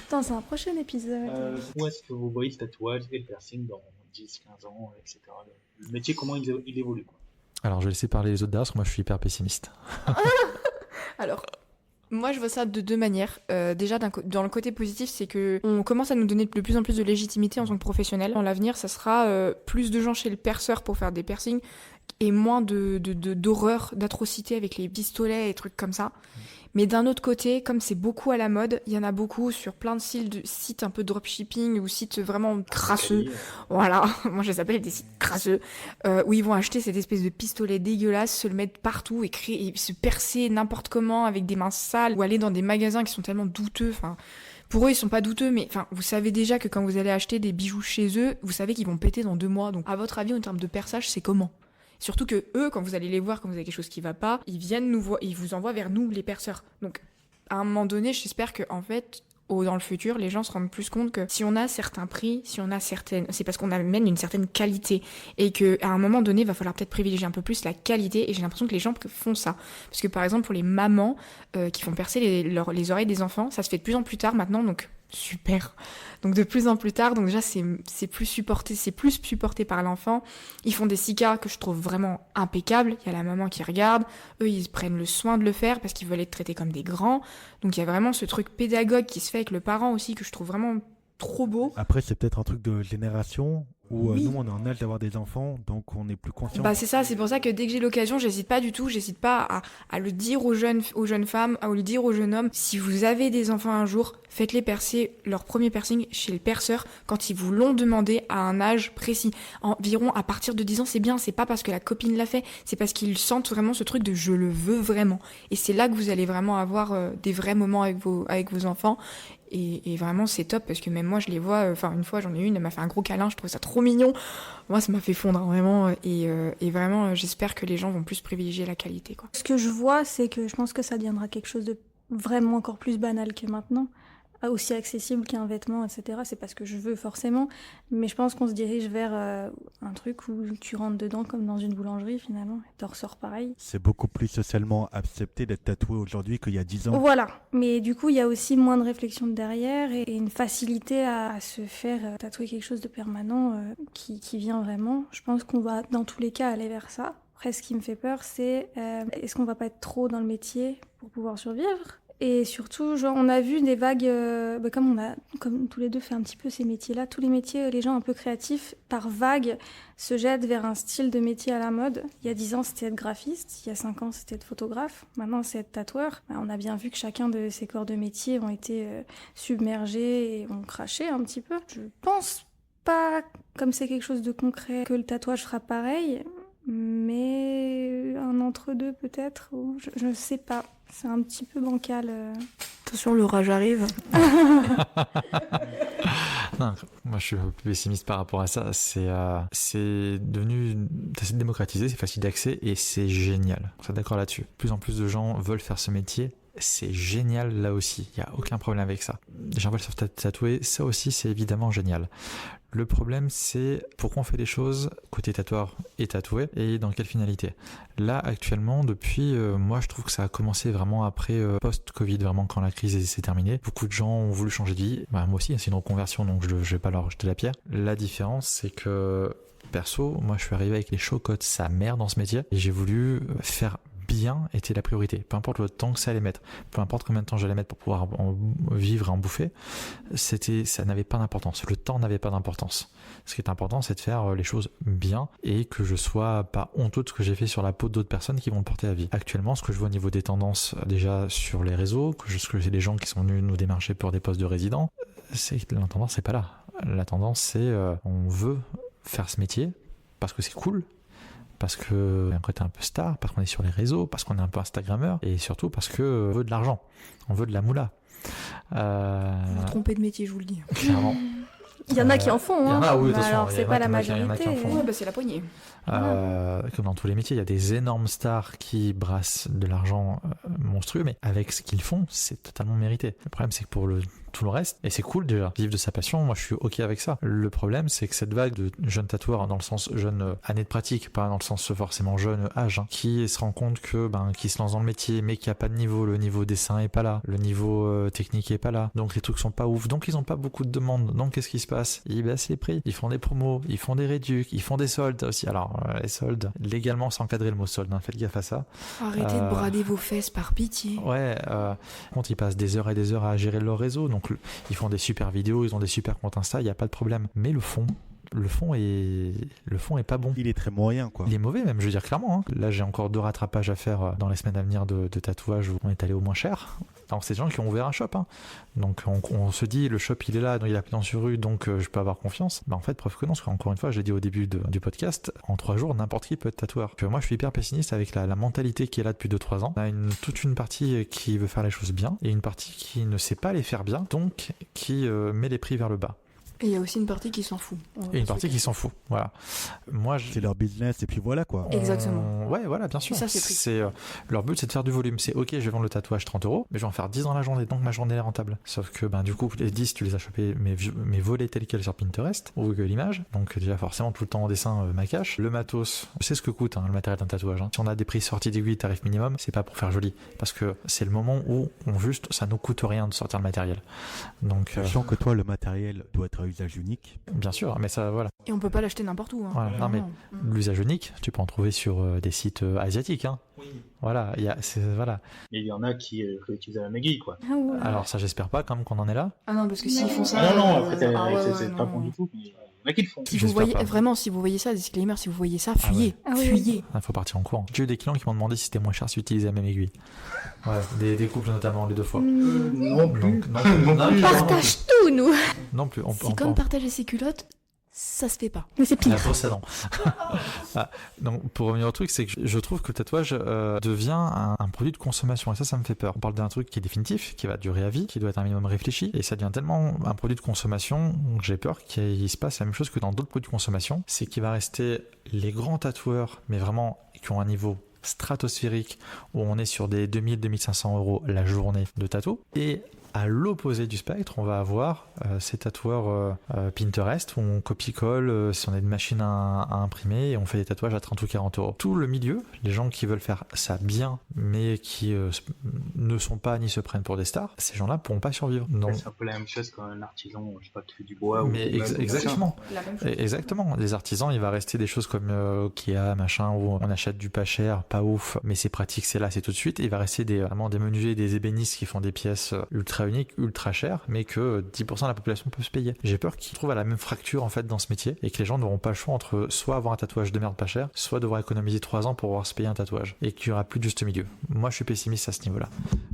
Attends, c'est un prochain épisode. Où est-ce que vous voyez le tatouage et le piercing dans 10, 15 ans, etc. Le métier, comment il évolue quoi. Alors, je vais laisser parler les autres derrière, parce que moi, je suis hyper pessimiste. Alors, moi, je vois ça de deux manières. Déjà, dans le côté positif, c'est que on commence à nous donner de plus en plus de légitimité en tant que professionnel. Dans l'avenir, ça sera plus de gens chez le perceur pour faire des piercings et moins d'horreur, d'atrocités avec les pistolets et trucs comme ça. Mais d'un autre côté, comme c'est beaucoup à la mode, il y en a beaucoup sur plein de sites un peu dropshipping ou sites vraiment crasseux. Voilà, moi je les appelle des sites crasseux, où ils vont acheter cette espèce de pistolet dégueulasse, se le mettre partout et se percer n'importe comment avec des mains sales, ou aller dans des magasins qui sont tellement douteux, enfin... Pour eux, ils sont pas douteux, mais enfin, vous savez déjà que quand vous allez acheter des bijoux chez eux, vous savez qu'ils vont péter dans 2 mois. Donc, à votre avis, en termes de perçage, c'est comment ? Surtout que eux, quand vous allez les voir, quand vous avez quelque chose qui va pas, ils viennent nous voir, ils vous envoient vers nous, les perceurs. Donc, à un moment donné, j'espère que, en fait, dans le futur, les gens se rendent plus compte que si on a certains prix, si on a c'est parce qu'on amène une certaine qualité. Et que, à un moment donné, il va falloir peut-être privilégier un peu plus la qualité. Et j'ai l'impression que les gens font ça. Parce que, par exemple, pour les mamans qui font percer les oreilles des enfants, ça se fait de plus en plus tard maintenant, donc super. Donc de plus en plus tard, donc déjà c'est plus supporté par l'enfant. Ils font des SICA que je trouve vraiment impeccables. Il y a la maman qui regarde, eux ils prennent le soin de le faire parce qu'ils veulent être traités comme des grands. Donc il y a vraiment ce truc pédagogue qui se fait avec le parent aussi que je trouve vraiment trop beau. Après, c'est peut-être un truc de génération où Oui. nous, on est en âge d'avoir des enfants, donc on est plus conscient. Bah c'est ça, c'est pour ça que dès que j'ai l'occasion, j'hésite pas à le dire aux jeunes femmes, à le dire aux jeunes hommes. Si vous avez des enfants un jour, faites-les percer leur premier piercing chez le perceur quand ils vous l'ont demandé à un âge précis. Environ à partir de 10 ans, c'est bien, c'est pas parce que la copine l'a fait, c'est parce qu'ils sentent vraiment ce truc de je le veux vraiment. Et c'est là que vous allez vraiment avoir des vrais moments avec vos enfants. Et vraiment, c'est top parce que même moi, je les vois. Enfin, une fois, j'en ai une, elle m'a fait un gros câlin, je trouve ça trop mignon. Moi, ça m'a fait fondre, hein, vraiment. Et vraiment, j'espère que les gens vont plus privilégier la qualité, quoi. Ce que je vois, c'est que je pense que ça deviendra quelque chose de vraiment encore plus banal que maintenant. Aussi accessible qu'un vêtement, etc. C'est pas ce que je veux forcément, mais je pense qu'on se dirige vers un truc où tu rentres dedans comme dans une boulangerie finalement, et t'en ressors pareil. C'est beaucoup plus socialement accepté d'être tatoué aujourd'hui qu'il y a 10 ans. Voilà, mais du coup il y a aussi moins de réflexion derrière et une facilité à se faire tatouer quelque chose de permanent qui vient vraiment. Je pense qu'on va dans tous les cas aller vers ça. Après ce qui me fait peur c'est est-ce qu'on va pas être trop dans le métier pour pouvoir survivre ? Et surtout, genre, on a vu des vagues, comme tous les deux fait un petit peu ces métiers-là, tous les métiers, les gens un peu créatifs, par vague, se jettent vers un style de métier à la mode. Il y a 10 ans, c'était être graphiste, il y a 5 ans, c'était être photographe, maintenant c'est être tatoueur. On a bien vu que chacun de ces corps de métier ont été submergés et ont craché un petit peu. Je pense pas, comme c'est quelque chose de concret, que le tatouage fera pareil, mais un entre-deux peut-être, ou je sais pas. C'est un petit peu bancal. Attention, l'orage arrive. Non, moi je suis un peu pessimiste par rapport à ça. C'est devenu assez démocratisé, c'est facile d'accès et c'est génial. On est d'accord là-dessus. De plus en plus de gens veulent faire ce métier. C'est génial là aussi, il n'y a aucun problème avec ça. Les gens veulent se tatouer, ça aussi c'est évidemment génial. Le problème c'est pourquoi on fait les choses côté tatoueur et tatoué et dans quelle finalité. Là actuellement depuis, moi je trouve que ça a commencé vraiment après post-Covid, vraiment quand la crise s'est terminée. Beaucoup de gens ont voulu changer de vie, moi aussi c'est une reconversion donc je vais pas leur jeter la pierre. La différence c'est que perso, moi je suis arrivé avec les chocottes sa mère dans ce métier et j'ai voulu faire bien était la priorité, peu importe le temps que ça allait mettre, peu importe combien de temps j'allais mettre pour pouvoir en vivre et en bouffer, ça n'avait pas d'importance, le temps n'avait pas d'importance. Ce qui est important c'est de faire les choses bien et que je sois pas honteux de ce que j'ai fait sur la peau d'autres personnes qui vont le porter à vie. Actuellement ce que je vois au niveau des tendances déjà sur les réseaux, que c'est des gens qui sont venus nous démarcher pour des postes de résidents, c'est que la tendance c'est pas là. La tendance c'est on veut faire ce métier parce que c'est cool, parce qu'on a un côté un peu star, parce qu'on est sur les réseaux, parce qu'on est un peu instagrammeur, et surtout parce qu'on veut de l'argent, on veut de la moula. Vous vous trompez de métier, je vous le dis. Clairement. Il y en a qui en font, Il y en a, oui, mais attention, alors c'est pas la majorité. Ouais, bah c'est la poignée. Comme dans tous les métiers, il y a des énormes stars qui brassent de l'argent monstrueux, mais avec ce qu'ils font, c'est totalement mérité. Le problème, c'est que pour tout le reste, et c'est cool déjà, vivre de sa passion, moi je suis ok avec ça. Le problème, c'est que cette vague de jeunes tatoueurs, dans le sens jeune année de pratique, pas dans le sens forcément jeune âge, qui se rend compte que qui se lance dans le métier, mais qu'il n'y a pas de niveau, le niveau dessin est pas là, le niveau technique est pas là, donc les trucs sont pas ouf, donc ils ont pas beaucoup de demandes, donc qu'est-ce qui se passe? Ils baissent les prix, ils font des promos, ils font des réducs, ils font des soldes aussi. Alors les soldes, légalement c'est encadré le mot solde, faites gaffe à ça. Arrêtez de brader vos fesses par pitié. Ouais, contre ils passent des heures et des heures à gérer leur réseau, donc ils font des super vidéos, ils ont des super comptes Insta, il n'y a pas de problème. Mais le fond est pas bon. Il est très moyen, quoi. Il est mauvais même, je veux dire clairement. Hein. Là, j'ai encore 2 rattrapages à faire dans les semaines à venir de tatouage où on est allé au moins cher. Alors, c'est des gens qui ont ouvert un shop. Hein. Donc, on se dit, le shop, il est là, donc il a pignon sur rue, donc je peux avoir confiance. En fait, preuve que non, parce qu'encore une fois, je l'ai dit au début du podcast, en 3 jours, n'importe qui peut être tatoueur. Moi, je suis hyper pessimiste avec la mentalité qui est là depuis 2-3 ans. On a toute une partie qui veut faire les choses bien et une partie qui ne sait pas les faire bien, donc qui met les prix vers le bas. Et il y a aussi une partie qui s'en fout. Et une partie qui s'en fout, voilà. Moi, c'est leur business et puis voilà quoi. Exactement. Ouais, voilà, bien sûr. Et ça, c'est leur but, c'est de faire du volume. C'est ok, je vais vendre le tatouage 30 €, mais je vais en faire 10 dans la journée, donc ma journée est rentable. Sauf que du coup, les 10, tu les as chopés, mais volés tel quel sur Pinterest, ou Google Images. Donc déjà, forcément, tout le temps en dessin, ma cache. Le matos, c'est ce que coûte le matériel d'un tatouage. Hein. Si on a des prix sortis d'aiguille, tarif minimum, c'est pas pour faire joli. Parce que c'est le moment où ça nous coûte rien de sortir le matériel. Donc, sachant que toi, le matériel doit être à usage unique. Bien sûr, mais ça, voilà. Et on peut pas l'acheter n'importe où. Hein. Voilà. Non, mais l'usage unique, tu peux en trouver sur des sites asiatiques. Hein. Oui. Voilà, voilà. Et il y en a qui réutilisent la même aiguille, quoi. Ah ouais. Alors ça, j'espère pas quand même qu'on en est là. Ah non, parce que s'ils font ça... Ah non, après, c'est pas bon du tout. Mais... Il y en a qui le font. Si vous voyez, vraiment, si vous voyez ça, disclaimer, si vous voyez ça, fuyez. Fuyez. Il faut partir en courant. J'ai eu des clients qui m'ont demandé si c'était moins cher si utiliser la même aiguille. Ouais, des couples notamment, les 2 fois. Non plus. On partage tout, nous. Non plus. C'est comme partager ses culottes, ça se fait pas. Mais c'est pire. La brosse à dents. Donc, pour revenir au truc, c'est que je trouve que le tatouage devient un produit de consommation et ça me fait peur. On parle d'un truc qui est définitif, qui va durer à vie, qui doit être un minimum réfléchi et ça devient tellement un produit de consommation que j'ai peur qu'il se passe la même chose que dans d'autres produits de consommation. C'est qu'il va rester les grands tatoueurs, mais vraiment qui ont un niveau stratosphérique où on est sur des 2000-2500 € la journée de tatou et à l'opposé du spectre, on va avoir ces tatoueurs Pinterest où on copie-colle, si on a une machine à imprimer et on fait des tatouages à 30 ou 40 €. Tout le milieu, les gens qui veulent faire ça bien, mais qui ne sont pas ni se prennent pour des stars, ces gens-là pourront pas survivre. Donc, c'est un peu la même chose qu'un artisan, je sais pas, qui fait du bois. Mais exactement. La même chose. Exactement. Les artisans, il va rester des choses comme Kia, machin, où on achète du pas cher, pas ouf, mais c'est pratique, c'est là, c'est tout de suite. Et il va rester vraiment des menuisiers, des ébénistes qui font des pièces ultra uniques, ultra chères, mais que 10% de la population peut se payer. J'ai peur qu'ils trouvent à la même fracture en fait dans ce métier et que les gens n'auront pas le choix entre soit avoir un tatouage de merde pas cher, soit devoir économiser 3 ans pour pouvoir se payer un tatouage et qu'il y aura plus de juste milieu. Moi, je suis pessimiste à ce niveau-là.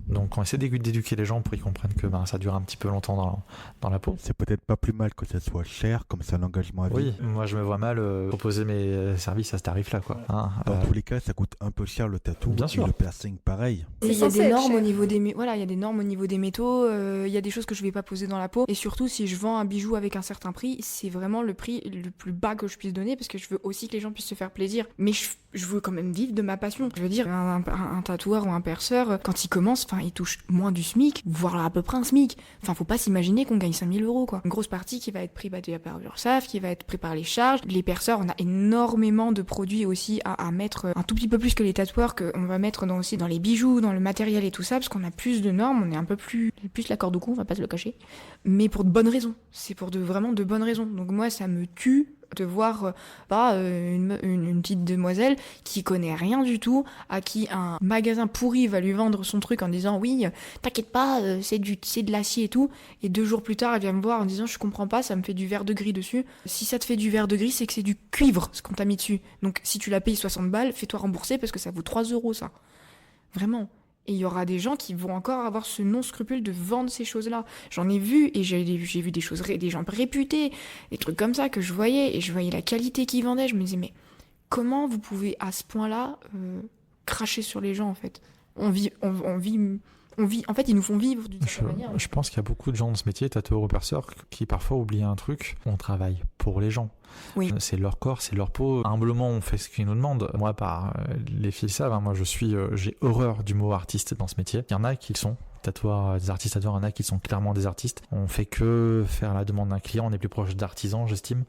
Donc on essaie d'éduquer les gens pour qu'ils comprennent que ça dure un petit peu longtemps dans la peau. C'est peut-être pas plus mal que ça soit cher, comme c'est un engagement à vie. Oui, moi je me vois mal proposer mes services à ce tarif-là, quoi. Hein, Dans tous les cas, ça coûte un peu cher le tatou. Bien sûr. Et le piercing, pareil. Et il y a censé des être normes cher. au niveau des il y a des normes au niveau des métaux, il y a des choses que je vais pas poser dans la peau, et surtout si je vends un bijou avec un certain prix, c'est vraiment le prix le plus bas que je puisse donner, parce que je veux aussi que les gens puissent se faire plaisir, mais je veux quand même vivre de ma passion. Je veux dire, un tatoueur ou un perceur, quand il commence, enfin il touche moins du SMIC, voire à peu près un SMIC. Enfin faut pas s'imaginer qu'on gagne 5 000 € quoi. Une grosse partie qui va être pris par l'URSSAF, qui va être pris par les charges. Les perceurs, on a énormément de produits aussi à mettre, un tout petit peu plus que les tatoueurs, qu'on va mettre aussi dans les bijoux, dans le matériel et tout ça, parce qu'on a plus de normes, on est un peu plus la corde au cou, on va pas se le cacher, mais pour de bonnes raisons. C'est pour vraiment de bonnes raisons. Donc moi ça me tue de voir une petite demoiselle qui connaît rien du tout, à qui un magasin pourri va lui vendre son truc en disant oui, t'inquiète pas, c'est de l'acier et tout, et 2 jours plus tard elle vient me voir en disant je comprends pas, ça me fait du verre de gris dessus. Si ça te fait du verre de gris, c'est que c'est du cuivre ce qu'on t'a mis dessus, donc si tu l'as payé 60 balles, fais-toi rembourser parce que ça vaut 3 € ça, vraiment. Et il y aura des gens qui vont encore avoir ce non-scrupule de vendre ces choses-là. J'en ai vu, et j'ai vu des choses, des gens réputés, des trucs comme ça que je voyais, et je voyais la qualité qu'ils vendaient. Je me disais, mais comment vous pouvez à ce point-là cracher sur les gens, en fait ? On vit, en fait, ils nous font vivre d'une certaine manière. Je pense qu'il y a beaucoup de gens dans ce métier, tatoueurs ou perceurs, qui parfois oublient un truc. On travaille pour les gens. Oui. C'est leur corps, c'est leur peau. Humblement, on fait ce qu'ils nous demandent. Moi, les filles savent, hein, moi j'ai horreur du mot artiste dans ce métier. Il y en a qui le sont. Tatoueurs, des artistes tatoueurs, il y en a qui sont clairement des artistes. On fait que faire la demande d'un client. On est plus proche d'artisans, j'estime,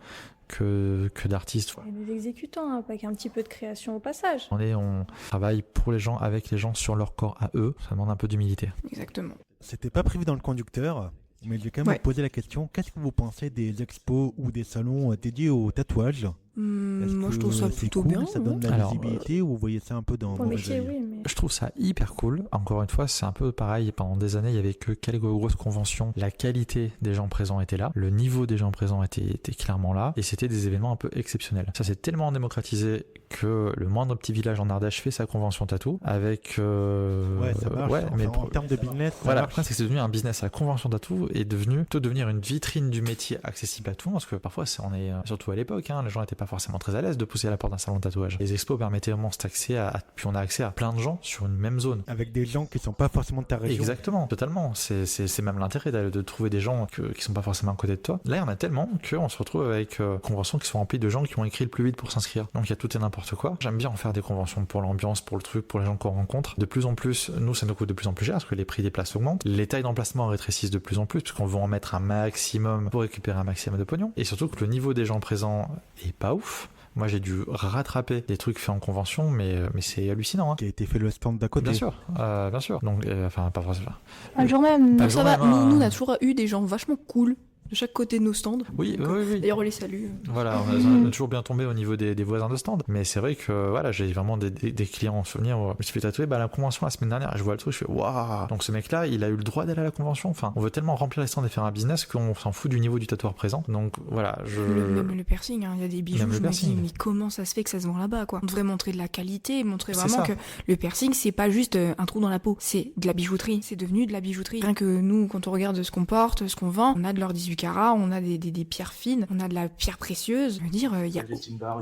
que d'artistes. Il y a des exécutants, hein, avec un petit peu de création au passage. On travaille pour les gens, avec les gens, sur leur corps à eux. Ça demande un peu d'humilité. Exactement. C'était pas prévu dans le conducteur, mais je vais quand même vous poser la question. Qu'est-ce que vous pensez des expos ou des salons dédiés au tatouage ? Moi, je trouve ça plutôt cool, bien. Ça donne de la visibilité, ou vous voyez ça un peu dans Pour le mon métier, œil ? oui, mais... Je trouve ça hyper cool. Encore une fois, c'est un peu pareil. Pendant des années, il y avait que quelques grosses conventions. La qualité des gens présents était là. Le niveau des gens présents était clairement là. Et c'était des événements un peu exceptionnels. Ça s'est tellement démocratisé que le moindre petit village en Ardèche fait sa convention tatou avec... Ouais, ça marche. Ouais, Enfin, mais en termes de business, ça voilà, marche. après, c'est que c'est devenu un business. La convention tatou est devenue plutôt devenir une vitrine du métier accessible à tout le monde, parce que parfois, on est surtout à l'époque, hein, les gens n'étaient pas forcément très à l'aise de pousser à la porte d'un salon de tatouage. Les expos permettaient vraiment cet accès puis on a accès à plein de gens sur une même zone. Avec des gens qui sont pas forcément de ta région. Exactement, totalement. C'est même l'intérêt de trouver des gens qui sont pas forcément à côté de toi. Là, il y en a tellement qu'on se retrouve avec conventions qui sont remplies de gens qui ont écrit le plus vite pour s'inscrire. Donc il y a tout et n'importe quoi. J'aime bien en faire des conventions pour l'ambiance, pour le truc, pour les gens qu'on rencontre. De plus en plus, nous, ça nous coûte de plus en plus cher parce que les prix des places augmentent. Les tailles d'emplacement rétrécissent de plus en plus parce qu'on veut en mettre un maximum pour récupérer un maximum de pognon. Et surtout que le niveau des gens présents est pas ouf. Moi, j'ai dû rattraper des trucs faits en convention, mais c'est hallucinant. Hein. Qui a été fait le stand d'à côté. Bien sûr. Donc, enfin, pas forcément. Le jour même. Pas Non, le ça jour va, même, hein. nous, on a toujours eu des gens vachement cool de chaque côté de nos stands. Oui. D'ailleurs, on les salue. Voilà, on a toujours bien tombé au niveau des voisins de stand. Mais c'est vrai que voilà, j'ai vraiment des clients en souvenir. Je me suis fait tatouer à la convention la semaine dernière. Je vois le truc, je fais waouh. Donc ce mec-là, il a eu le droit d'aller à la convention. Enfin, on veut tellement remplir les stands et faire un business qu'on s'en fout du niveau du tatoueur présent. Donc voilà, Même le piercing, hein. Il y a des bijoux, Même le je me dis, piercing. mais comment ça se fait que ça se vend là-bas, quoi. On devrait montrer de la qualité, montrer C'est vraiment ça. que le piercing, c'est pas juste un trou dans la peau, c'est de la bijouterie. C'est devenu de la bijouterie. Rien que nous, quand on regarde ce qu'on porte, ce qu'on vend, on a de l'or 18 carats, on a des pierres fines, on a de la pierre précieuse. Je veux dire, il y a...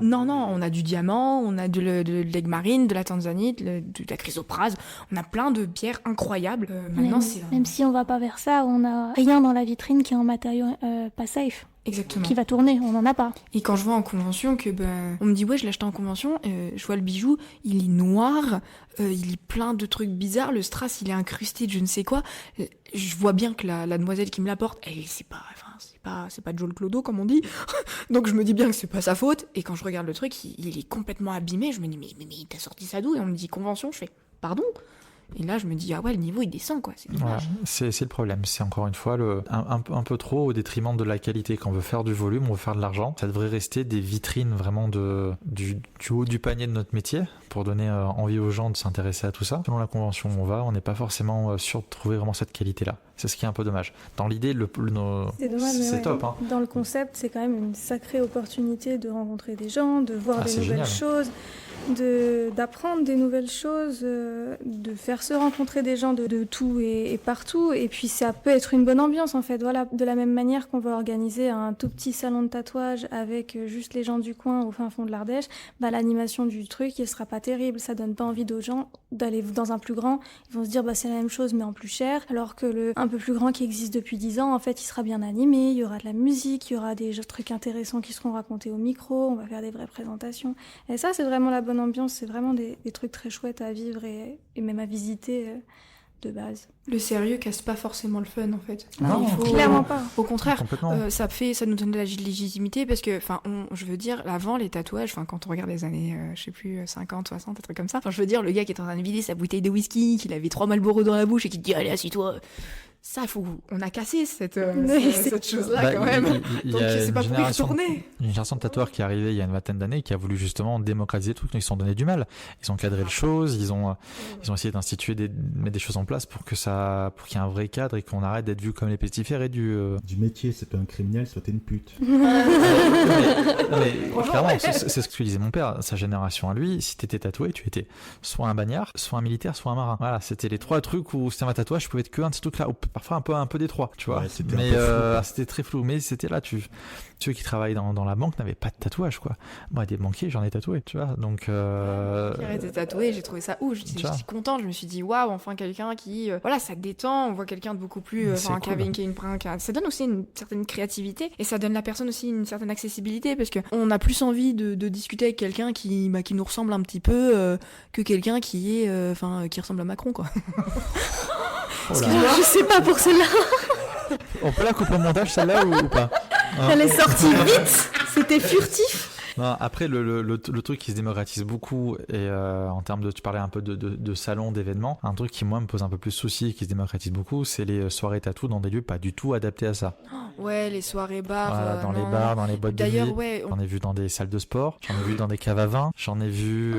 Non, on a du diamant, on a de l'aigle marine, de la tanzanite, de la chrysoprase, on a plein de pierres incroyables. Maintenant, c'est... Même si on va pas vers ça, on a rien dans la vitrine qui est en matériau pas safe, Exactement. qui va tourner, on en a pas. Et quand je vois en convention que on me dit ouais je l'ai acheté en convention, je vois le bijou, il est noir, il est plein de trucs bizarres, le strass il est incrusté de je ne sais quoi. Je vois bien que la demoiselle qui me l'apporte, c'est pas Joe le Clodo comme on dit. Donc je me dis bien que c'est pas sa faute. Et quand je regarde le truc, il est complètement abîmé. Je me dis mais t'as sorti ça d'où ? Et on me dit convention. Je fais pardon. Et là, je me dis, ah ouais, le niveau, il descend, quoi. C'est voilà, dommage. c'est le problème. C'est encore une fois un peu trop au détriment de la qualité. Quand on veut faire du volume, on veut faire de l'argent. Ça devrait rester des vitrines vraiment du haut du panier de notre métier pour donner envie aux gens de s'intéresser à tout ça. Selon la convention où on n'est pas forcément sûr de trouver vraiment cette qualité-là. C'est ce qui est un peu dommage. Dans l'idée, c'est dommage, mais c'est top. Hein. Dans le concept, c'est quand même une sacrée opportunité de rencontrer des gens, de voir des nouvelles génial. choses. d'apprendre des nouvelles choses, de faire se rencontrer des gens de tout et partout. Et puis ça peut être une bonne ambiance en fait. Voilà, de la même manière qu'on va organiser un tout petit salon de tatouage avec juste les gens du coin au fin fond de l'Ardèche, bah, l'animation du truc, elle sera pas terrible. Ça donne pas envie aux gens d'aller dans un plus grand. Ils vont se dire bah c'est la même chose mais en plus cher. Alors que le un peu plus grand qui existe depuis 10 ans, en fait, il sera bien animé. Il y aura de la musique, il y aura des trucs intéressants qui seront racontés au micro. On va faire des vraies présentations. Et ça, c'est vraiment la bonne ambiance. C'est vraiment des trucs très chouettes à vivre et même à visiter de base. Le sérieux casse pas forcément le fun en fait. Non, Clairement pas. Au contraire, Complètement. ça nous donne de la légitimité parce que, je veux dire, avant les tatouages, quand on regarde les années, 50, 60, un truc comme ça, je veux dire, le gars qui est en train de vider sa bouteille de whisky, qu'il avait 3 Marlboro dans la bouche et qui te dit allez assis-toi. Ça, on a cassé cette chose-là quand même. Donc c'est pas pour y retourner. Une génération de tatoueurs qui est arrivée il y a une vingtaine d'années qui a voulu justement démocratiser le truc, donc ils se sont donné du mal. Ils ont cadré les choses, ils ont essayé d'instituer mettre des choses en place pour qu'il y ait un vrai cadre et qu'on arrête d'être vu comme les pestiférés et du métier, c'est pas un criminel, soit t'es une pute. mais clairement, c'est ce que disait mon père, sa génération à lui, si t'étais tatoué, tu étais soit un bagnard, soit un militaire, soit un marin. Voilà, c'était les 3 trucs où c'était un tatouage, je pouvais être que un de ces trucs-là, ou parfois un peu des 3, tu vois. Ouais, c'était mais un peu flou, c'était très flou, mais c'était là, ceux qui travaillent dans la banque n'avaient pas de tatouage, quoi. Moi, des banquiers, j'en ai tatoué, tu vois. Donc Qui arrêtait de tatouer, j'ai trouvé ça ouf. J'étais contente, je me suis dit waouh, enfin quelqu'un qui ça te détend, on voit quelqu'un de beaucoup plus ça donne aussi une certaine créativité et ça donne la personne aussi une certaine accessibilité parce que on a plus envie de discuter avec quelqu'un qui nous ressemble un petit peu que quelqu'un qui ressemble à Macron, quoi. Excuse-moi, je sais pas pour celle-là. On peut la couper au montage, celle-là, ou pas? Elle est sortie vite, c'était furtif. Non, après, le truc qui se démocratise beaucoup, et en termes de, tu parlais un peu de salons, d'événements, un truc qui, moi, me pose un peu plus souci et qui se démocratise beaucoup, c'est les soirées tatou dans des lieux pas du tout adaptés à ça. Ouais, les soirées bars. Voilà, dans les bars, dans les boîtes de nuit. D'ailleurs, ouais. J'en ai vu dans des salles de sport, j'en ai vu dans des caves à vin, j'en ai vu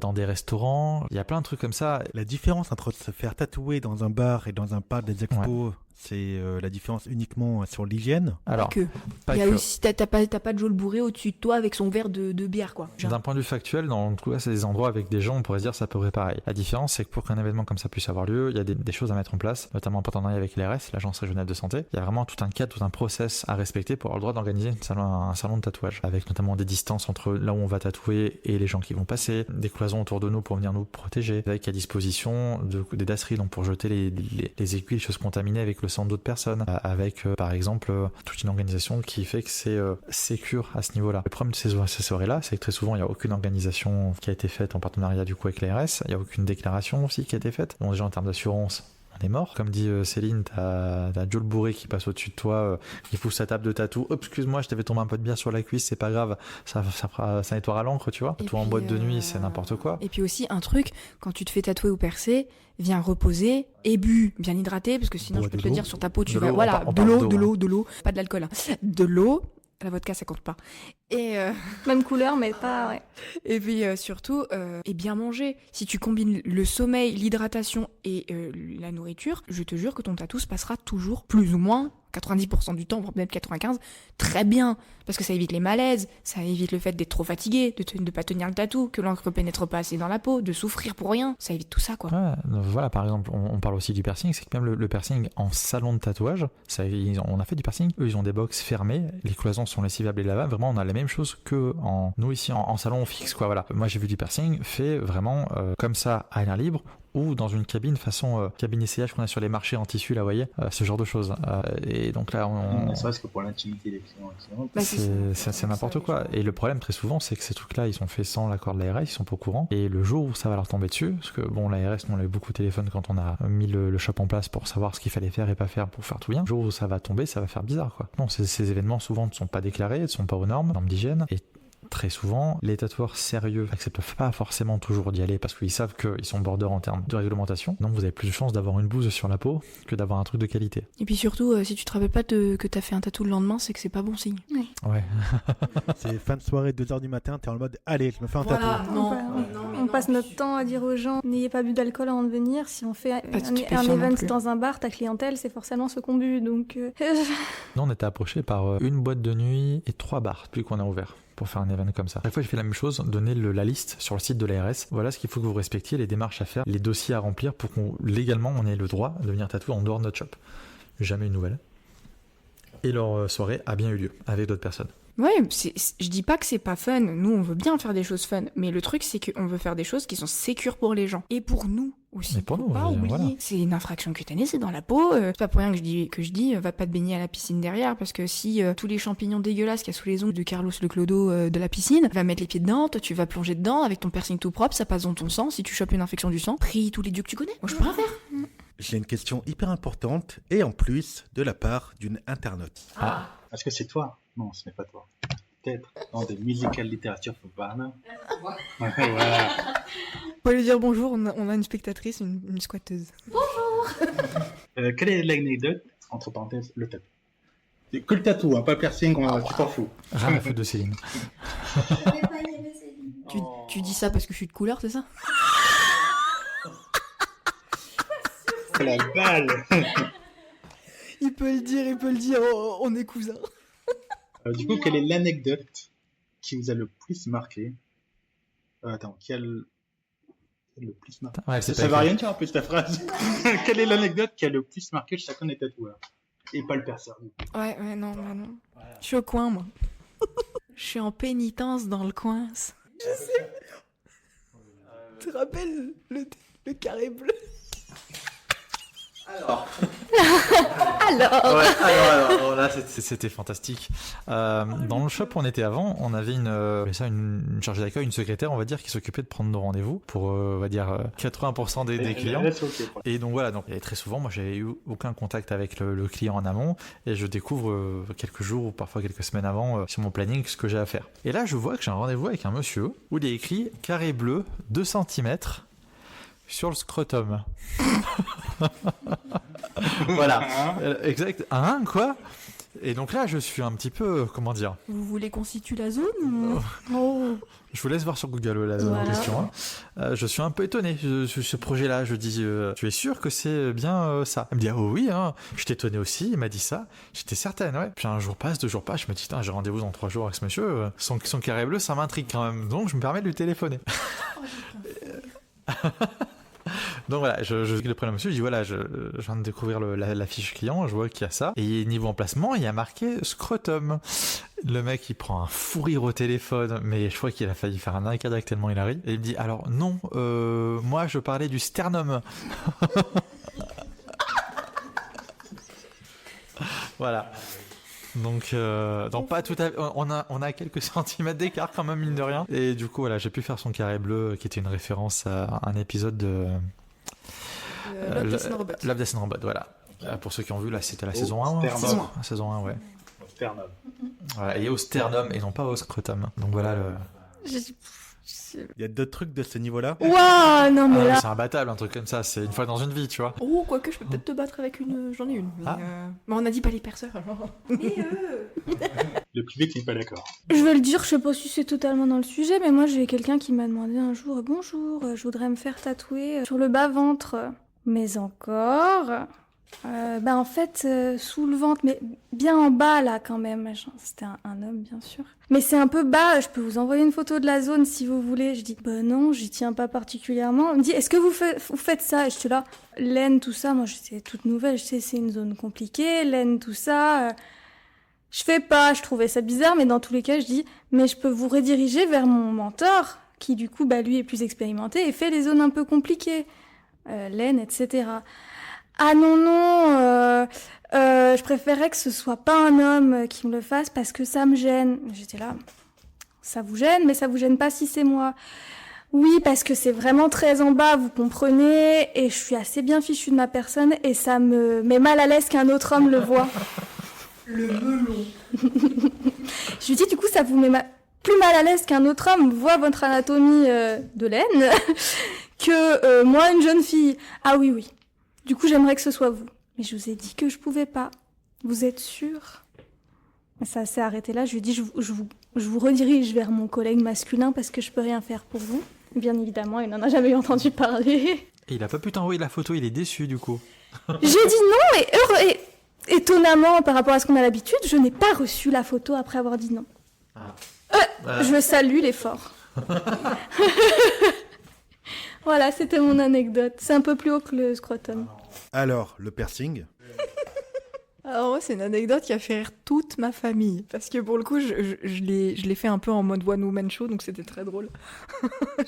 dans des restaurants. Il y a plein de trucs comme ça. La différence entre se faire tatouer dans un bar et dans un parc des expos, c'est la différence uniquement sur l'hygiène. Alors, il y a aussi, t'as pas de Joe le bourré au-dessus de toi avec son verre de bière, quoi. D'un point de vue factuel, dans tout cas, c'est des endroits avec des gens, on pourrait se dire ça peut être pareil. La différence, c'est que pour qu'un événement comme ça puisse avoir lieu, il y a des choses à mettre en place, notamment en partenariat avec l'ARS, l'Agence régionale de santé. Il y a vraiment tout un cadre, tout un process à respecter pour avoir le droit d'organiser un salon de tatouage, avec notamment des distances entre là où on va tatouer et les gens qui vont passer, des cloisons autour de nous pour venir nous protéger, avec à disposition des dasseries, donc pour jeter les aiguilles, les choses contaminées avec le sang d'autres personnes, avec par exemple toute une organisation qui fait que c'est sécure à ce niveau-là. Le problème de ces soirées-là, c'est que très souvent il n'y a aucune organisation qui a été faite en partenariat du coup avec l'ARS, il n'y a aucune déclaration aussi qui a été faite. Bon, déjà en termes d'assurance, on est mort. Comme dit Céline, t'as Joe le bourré qui passe au-dessus de toi, qui fout sa table de tatou. Hop, excuse-moi, je t'avais tombé un peu de bière sur la cuisse, c'est pas grave, ça nettoiera l'encre, tu vois. Tout en boîte de nuit, c'est n'importe quoi. Et puis aussi, un truc, quand tu te fais tatouer ou percer, viens reposer et bu, bien hydraté, parce que sinon, je peux te le dire, sur ta peau, tu vas. Voilà, de l'eau, pas de l'alcool, hein. De l'eau. La vodka, ça compte pas. Et même couleur, mais pas. Ouais. Et puis surtout, et bien manger. Si tu combines le sommeil, l'hydratation et la nourriture, je te jure que ton tatou se passera toujours plus ou moins 90% du temps, voire même 95%, très bien. Parce que ça évite les malaises, ça évite le fait d'être trop fatigué, de pas tenir le tatou, que l'encre pénètre pas assez dans la peau, de souffrir pour rien. Ça évite tout ça, quoi. Ouais, voilà, par exemple, on parle aussi du piercing, c'est que même le piercing en salon de tatouage, on a fait du piercing, eux ils ont des box fermées, les cloisons sont lessivables et lavables, vraiment on a la même chose que nous ici en salon fixe, quoi, voilà. Moi j'ai vu du piercing fait vraiment comme ça à l'air libre, ou dans une cabine façon cabine essayage qu'on a sur les marchés en tissu, là, vous voyez, ce genre de choses. Et donc là, ne serait-ce que pour l'intimité des clients, c'est n'importe quoi. Et le problème très souvent, c'est que ces trucs-là, ils sont faits sans l'accord de l'ARS, ils sont pas au courant. Et le jour où ça va leur tomber dessus, parce que bon, l'ARS, nous on a eu beaucoup de téléphone quand on a mis le shop en place pour savoir ce qu'il fallait faire et pas faire pour faire tout bien. Le jour où ça va tomber, ça va faire bizarre, quoi. Non, ces événements souvent ne sont pas déclarés, ne sont pas aux normes d'hygiène. Et très souvent, les tatoueurs sérieux n'acceptent pas forcément toujours d'y aller parce qu'ils savent qu'ils sont border en termes de réglementation. Donc vous avez plus de chances d'avoir une bouse sur la peau que d'avoir un truc de qualité. Et puis surtout, si tu te rappelles pas que t'as fait un tatou le lendemain, c'est que c'est pas bon signe. Ouais. C'est fin de soirée, 2h du matin, t'es en mode allez, je me fais un tatou. On passe notre temps à dire aux gens n'ayez pas bu d'alcool avant de venir. Si on fait un event dans un bar, ta clientèle, c'est forcément ceux qu'on bu. Donc... Nous, on était approchés par une boîte de nuit et 3 bars depuis qu'on a ouvert. pour faire un événement comme ça. Chaque fois, j'ai fait la même chose, donner la liste sur le site de l'ARS. Voilà ce qu'il faut que vous respectiez, les démarches à faire, les dossiers à remplir pour légalement on ait le droit de venir tatouer en dehors de notre shop. Jamais une nouvelle. Et leur soirée a bien eu lieu avec d'autres personnes. Ouais, je dis pas que c'est pas fun. Nous, on veut bien faire des choses fun. Mais le truc, c'est qu'on veut faire des choses qui sont sécures pour les gens. Et pour nous aussi. Mais pour Faut nous, pas je veux dire, oublier. voilà. C'est une infraction cutanée, c'est dans la peau. C'est pas pour rien que je dis va pas te baigner à la piscine derrière. Parce que si tous les champignons dégueulasses qu'il y a sous les ongles de Carlos le Clodo de la piscine, va mettre les pieds dedans, toi tu vas plonger dedans avec ton piercing tout propre, ça passe dans ton sang. Si tu chopes une infection du sang, prie tous les dieux que tu connais. Moi, je peux rien faire. J'ai une question hyper importante et en plus de la part d'une internaute. Est-ce que c'est toi? Non, ce n'est pas toi. Peut-être dans des musical littérature pour Barna. Voilà. On va lui dire bonjour, on a une spectatrice, une squatteuse. Quelle est l'anecdote, entre parenthèses, le tatou? Que le tatou, hein, pas piercing, tu t'en fous. Rien à foutre de Céline. Tu dis ça parce que je suis de couleur, c'est ça? La balle. Il peut le dire, on est cousins. Du coup, quelle est l'anecdote qui vous a le plus marqué? Qui a le plus marqué? Ouais, Ça va rien dire en plus ta phrase. Quelle est l'anecdote qui a le plus marqué chacun des tatoueurs? Et pas le perceur. Ouais, non. Je suis au coin, moi. Je suis en pénitence dans le coin. Je sais. Tu te rappelles le carré bleu? Alors là, c'était fantastique. Dans le shop où on était avant, on avait une chargée d'accueil, une secrétaire, on va dire, qui s'occupait de prendre nos rendez-vous pour, on va dire, 80% des clients. Et donc voilà, et très souvent, moi, j'avais eu aucun contact avec le client en amont, et je découvre quelques jours ou parfois quelques semaines avant sur mon planning ce que j'ai à faire. Et là, je vois que j'ai un rendez-vous avec un monsieur où il est écrit carré bleu 2 cm sur le scrotum. Voilà, exact. Quoi. Et donc là, je suis un petit peu, comment dire. Vous voulez qu'on situe la zone ou... Je vous laisse voir sur Google la question. Je suis un peu étonné de ce projet-là. Je dis, tu es sûr que c'est bien ça? Elle me dit, oh oui, hein. J'étais étonné aussi. Il m'a dit ça. J'étais certaine, ouais. Puis un jour passe, 2 jours passe. Je me dis, j'ai rendez-vous dans 3 jours avec ce monsieur. Son carré bleu, ça m'intrigue quand même. Donc je me permets de lui téléphoner. Donc voilà, je le prénom monsieur, je dis voilà, je viens de découvrir la fiche client, je vois qu'il y a ça. Et niveau emplacement, il y a marqué scrotum. Le mec, il prend un fou rire au téléphone, mais je crois qu'il a failli faire un arrêt cardiaque tellement il arrive. Et il me dit alors non, moi je parlais du sternum. Voilà. Donc pas tout à fait, on a quelques centimètres d'écart quand même, mine de rien. Et du coup voilà, j'ai pu faire son carré bleu qui était une référence à un épisode de Love, Death and Robots, voilà. Pour ceux qui ont vu, là c'était la saison 1. Saison 1, ouais. Au sternum. Voilà, et au sternum et non pas au scrotum. Donc voilà Il y a d'autres trucs de ce niveau-là? Waouh, non mais là. C'est imbattable, un truc comme ça, c'est une fois dans une vie, tu vois. Oh, quoique je peux peut-être te battre avec une... J'en ai une. Mais on a dit pas les perceurs. Le public n'est pas d'accord. Je vais le dire, je sais pas si c'est totalement dans le sujet, mais moi j'ai quelqu'un qui m'a demandé un jour bonjour, je voudrais me faire tatouer sur le bas-ventre. Mais encore. En fait, sous le ventre, mais bien en bas là quand même. C'était un homme, bien sûr. Mais c'est un peu bas, je peux vous envoyer une photo de la zone si vous voulez. Je dis, non, j'y tiens pas particulièrement. Il me dit, est-ce que vous faites ça? Et je suis là, laine, tout ça, moi j'étais toute nouvelle, je sais, c'est une zone compliquée, laine, tout ça. Je fais pas, je trouvais ça bizarre, mais dans tous les cas, je dis, mais je peux vous rediriger vers mon mentor, qui du coup, lui est plus expérimenté et fait les zones un peu compliquées. Laine, etc. Ah non, je préférerais que ce soit pas un homme qui me le fasse parce que ça me gêne. J'étais là, ça vous gêne, mais ça vous gêne pas si c'est moi. Oui, parce que c'est vraiment très en bas, vous comprenez, et je suis assez bien fichue de ma personne et ça me met mal à l'aise qu'un autre homme le voit. Le melon. Je lui dis, du coup, ça vous met plus mal à l'aise qu'un autre homme voit votre anatomie de laine que moi, une jeune fille. Ah oui. Du coup, j'aimerais que ce soit vous. Mais je vous ai dit que je pouvais pas. Vous êtes sûr? Ça s'est arrêté là. Je lui ai dit, je vous redirige vers mon collègue masculin parce que je peux rien faire pour vous. Bien évidemment, il n'en a jamais entendu parler. Et il a pas pu t'envoyer la photo, il est déçu du coup. J'ai dit non et étonnamment, par rapport à ce qu'on a l'habitude, je n'ai pas reçu la photo après avoir dit non. Je salue l'effort. Voilà, c'était mon anecdote. C'est un peu plus haut que le scrotum. Alors, le piercing. Alors moi, c'est une anecdote qui a fait rire toute ma famille. Parce que pour le coup, je l'ai fait un peu en mode One Woman Show, donc c'était très drôle.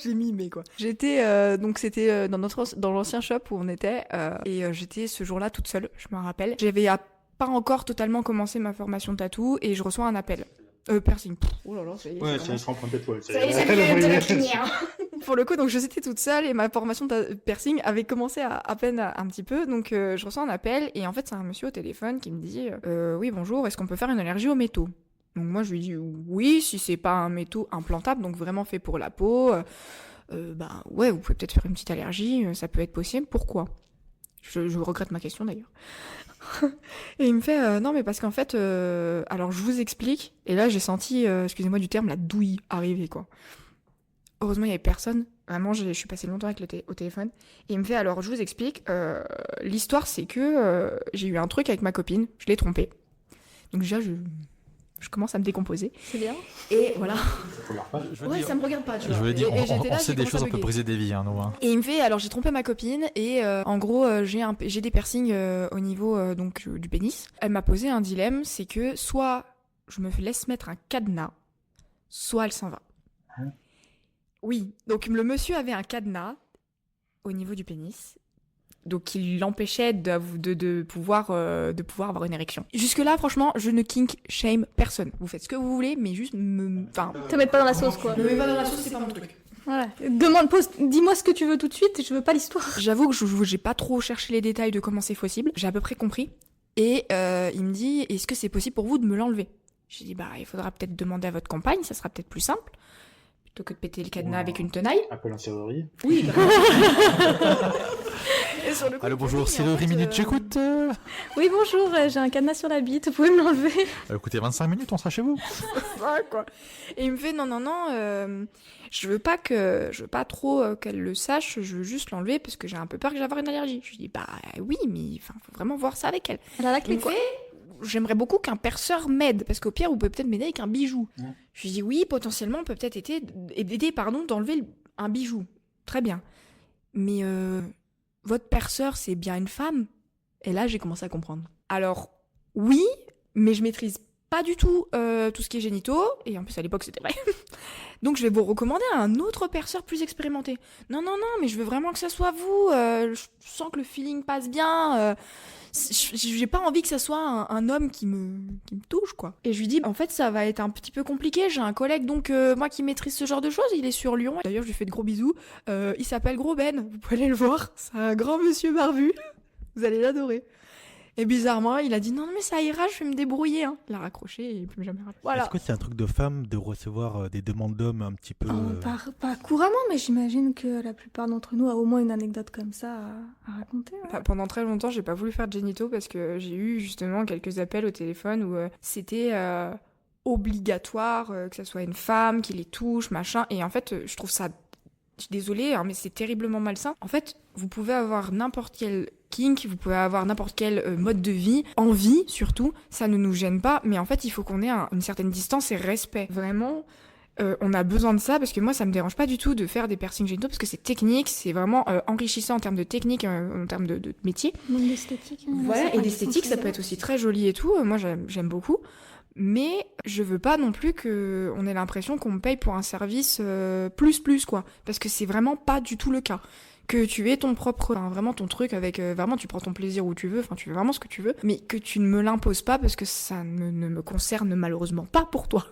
J'ai mimé, quoi. J'étais, donc c'était dans l'ancien shop où on était, et j'étais ce jour-là toute seule, je me rappelle. J'avais pas encore totalement commencé ma formation tatou, et je reçois un appel. Piercing. Oh là là, ça y est. Ouais, ça c'est commence. en point de tête, ouais. Ça y est, ça fait de la crinière. Pour le coup, donc j'étais toute seule et ma formation de piercing avait commencé à peine un petit peu. Donc je reçois un appel et en fait c'est un monsieur au téléphone qui me dit oui bonjour, est-ce qu'on peut faire une allergie aux métaux? Donc moi je lui dis oui, si c'est pas un métaux implantable, donc vraiment fait pour la peau, bah ouais, vous pouvez peut-être faire une petite allergie, ça peut être possible. Pourquoi? Je regrette ma question d'ailleurs. Et il me fait non mais parce qu'en fait alors je vous explique, et là j'ai senti excusez-moi du terme, la douille arriver, quoi. Heureusement il y avait personne, vraiment je suis passée longtemps avec au téléphone, et il me fait alors je vous explique, l'histoire c'est que j'ai eu un truc avec ma copine, je l'ai trompée, donc déjà je commence à me décomposer. C'est bien. Et voilà. Je veux Ouais, dire, ça me regarde pas, tu je vois. voulais dire, Et j'étais là, on j'ai sait des commencé choses, à on peut bugger. briser des vies, hein, nous. Hein. Et il me fait, alors j'ai trompé ma copine et en gros j'ai des piercings au niveau donc du pénis. Elle m'a posé un dilemme, c'est que soit je me laisse mettre un cadenas, soit elle s'en va. Hein? Oui, donc le monsieur avait un cadenas au niveau du pénis. Donc il l'empêchait de pouvoir avoir une érection. Jusque-là, franchement, je ne kink shame personne. Vous faites ce que vous voulez, mais juste enfin, Te mettre pas dans la sauce, quoi. me mets pas dans la sauce, c'est pas mon truc. Voilà. Dis-moi ce que tu veux tout de suite, je veux pas l'histoire. J'avoue que j'ai pas trop cherché les détails de comment c'est possible. J'ai à peu près compris. Et il me dit, est-ce que c'est possible pour vous de me l'enlever? J'ai dit, bah il faudra peut-être demander à votre compagne, ça sera peut-être plus simple. Plutôt que de péter le cadenas avec une tenaille. Appel en serrurerie. Oui, Et sur le coup, Allô, bonjour, oui, c'est en le fait, minutes, j'écoute. Oui, bonjour, j'ai un cadenas sur la bite, vous pouvez me l'enlever? Écoutez, 25 minutes, on sera chez vous. ça, quoi. Et il me fait non, je veux pas trop qu'elle le sache, je veux juste l'enlever parce que j'ai un peu peur que j'ai avoir une allergie. Je lui dis bah oui, mais faut vraiment voir ça avec elle. Elle a la Il clé, me quoi. fait j'aimerais beaucoup qu'un perceur m'aide parce qu'au pire vous pouvez peut-être m'aider avec un bijou. Ouais. Je lui dis oui, potentiellement on peut peut-être aider d'enlever un bijou. Très bien. Mais votre perceur c'est bien une femme? Et là j'ai commencé à comprendre. Alors oui, mais je maîtrise pas du tout tout ce qui est génitaux, et en plus à l'époque c'était vrai. Donc je vais vous recommander un autre perceur plus expérimenté. Non, mais je veux vraiment que ça soit vous, je sens que le feeling passe bien, j'ai pas envie que ça soit un homme qui me touche, quoi. Et je lui dis, en fait ça va être un petit peu compliqué, j'ai un collègue donc moi qui maîtrise ce genre de choses, il est sur Lyon, d'ailleurs je lui fais de gros bisous, il s'appelle Gros Ben, vous pouvez aller le voir, c'est un grand monsieur barbu, vous allez l'adorer. Et bizarrement, il a dit non mais ça ira, je vais me débrouiller. Hein. Il a raccroché et plus jamais rappelé. Voilà. Est-ce que c'est un truc de femme de recevoir des demandes d'hommes un petit peu... Pas couramment, mais j'imagine que la plupart d'entre nous a au moins une anecdote comme ça à raconter. Ouais. Enfin, pendant très longtemps, j'ai pas voulu faire de génitaux parce que j'ai eu justement quelques appels au téléphone où c'était obligatoire que ça soit une femme qui les touche, machin. Et en fait, je trouve ça... Je suis désolée, hein, mais c'est terriblement malsain. En fait, vous pouvez avoir n'importe quel kink, vous pouvez avoir n'importe quel mode de vie, envie surtout, ça ne nous gêne pas, mais en fait, il faut qu'on ait une certaine distance et respect. Vraiment, on a besoin de ça, parce que moi, ça me dérange pas du tout de faire des piercings génitaux, parce que c'est technique, c'est vraiment enrichissant en termes de technique, en termes de métier. Même d'esthétique. Hein, Voilà, et d'esthétique, ça peut être aussi très joli et tout, moi j'aime beaucoup. Mais je veux pas non plus qu'on ait l'impression qu'on me paye pour un service plus quoi, parce que c'est vraiment pas du tout le cas. Que tu aies ton propre, vraiment ton truc avec, vraiment tu prends ton plaisir où tu veux, enfin tu fais vraiment ce que tu veux, mais que tu ne me l'imposes pas parce que ça ne me concerne malheureusement pas pour toi.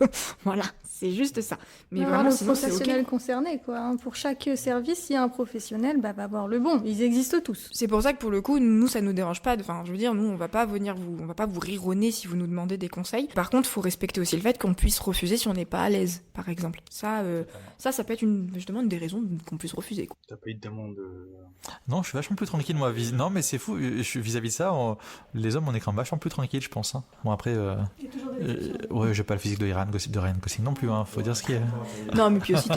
Voilà, c'est juste ça. Mais Non, vraiment le sinon c'est professionnel ok. concerné, quoi. Hein. Pour chaque service, il y a un professionnel, va voir le bon. Ils existent tous. C'est pour ça que pour le coup, nous ça nous dérange pas. Enfin, je veux dire, nous on va pas vous rironner si vous nous demandez des conseils. Par contre, faut respecter aussi le fait qu'on puisse refuser si on n'est pas à l'aise, par exemple. Ça peut être justement une des raisons qu'on puisse refuser. Quoi. T'as pas eu de demande Non, je suis vachement plus tranquille, moi. Non, mais c'est fou. Vis-à-vis de ça, les hommes, on est quand même vachement plus tranquille, je pense. Hein. Bon, après, ouais, j'ai pas le physique de Ryan Gosling non plus. Hein. Faut dire ce qu'il y a. Non, mais puis aussi,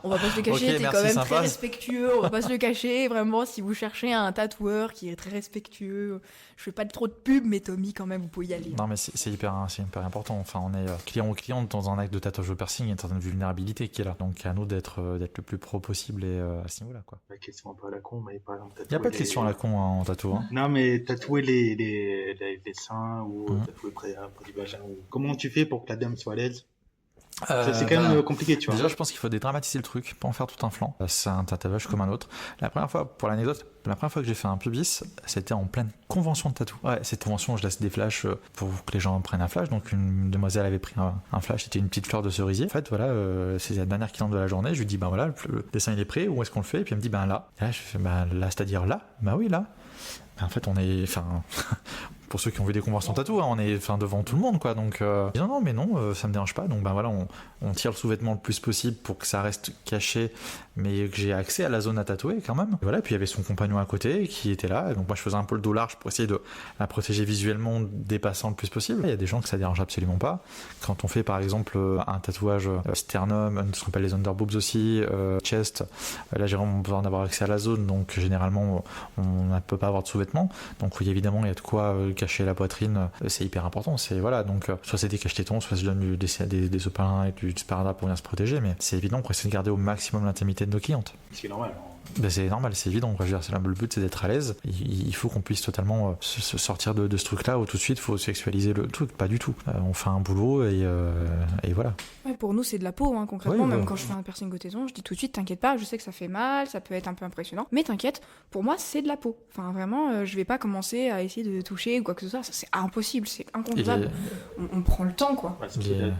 on va pas se le cacher, Ok, t'es merci, quand même sympa. très respectueux. On va pas se le cacher. Vraiment, si vous cherchez un tatoueur qui est très respectueux, je fais pas trop de pub, mais Tommy, quand même, vous pouvez y aller. Non, mais c'est hyper important. Enfin, on est client ou cliente dans un acte de tatouage au piercing, il y a une certaine vulnérabilité qui est là. Donc, à nous d'être le plus pro possible et à ce niveau-là, quoi. La question un peu à la con, mais par exemple, Il n'y a pas de question à la con hein, en tatou. Hein. Non, mais tatouer les seins ou tatouer près du vagin. Comment tu fais pour que la dame soit à l'aise? C'est quand même compliqué, tu vois. Déjà, je pense qu'il faut dédramatiser le truc, pas en faire tout un flanc. C'est un tatouage comme un autre. Pour l'anecdote, la première fois que j'ai fait un pubis, c'était en pleine convention de tatou. Ouais, cette convention, je laisse des flashs pour que les gens prennent un flash. Donc, une demoiselle avait pris un flash, c'était une petite fleur de cerisier. En fait, voilà, c'est la dernière cliente de la journée. Je lui dis, ben voilà, le dessin il est prêt, où est-ce qu'on le fait? Et puis elle me dit, ben là. Et là, je fais, ben là, c'est-à-dire là? Ben oui, là. Ben, en fait, on est. Enfin. Pour ceux qui ont vu des conventions tatou, hein, on est devant tout le monde, quoi. Donc, non, mais non, ça me dérange pas. Donc, ben voilà, on tire le sous-vêtement le plus possible pour que ça reste caché, mais que j'ai accès à la zone à tatouer quand même. Et voilà, et puis il y avait son compagnon à côté qui était là. Et donc, moi, je faisais un peu le dos large pour essayer de la protéger visuellement, dépassant le plus possible. Il y a des gens que ça dérange absolument pas. Quand on fait, par exemple, un tatouage sternum, ce qu'on appelle les underboobs aussi, chest, là, j'ai vraiment besoin d'avoir accès à la zone. Donc, généralement, on ne peut pas avoir de sous-vêtements. Donc, oui, évidemment, il y a de quoi cacher la poitrine, c'est hyper important. C'est voilà, donc soit c'est des cache-tétons, soit je donne des opalins et du sparadrap pour bien se protéger, mais c'est évident qu'on essaie de garder au maximum l'intimité de nos clientes. C'est normal. Ben c'est normal, c'est évident. Je veux dire, le but c'est d'être à l'aise. Il faut qu'on puisse totalement se sortir de ce truc-là où tout de suite il faut sexualiser le truc. Pas du tout. On fait un boulot et voilà. Ouais, pour nous, c'est de la peau, hein, concrètement. Oui, Même bah. quand je fais un piercing au téton, je dis tout de suite, t'inquiète pas, je sais que ça fait mal, ça peut être un peu impressionnant, mais t'inquiète, pour moi, c'est de la peau. Enfin, vraiment, je vais pas commencer à essayer de toucher ou quoi que ce soit. Ça, c'est impossible, c'est inconcevable. On prend le temps, quoi. Ouais, c'est ton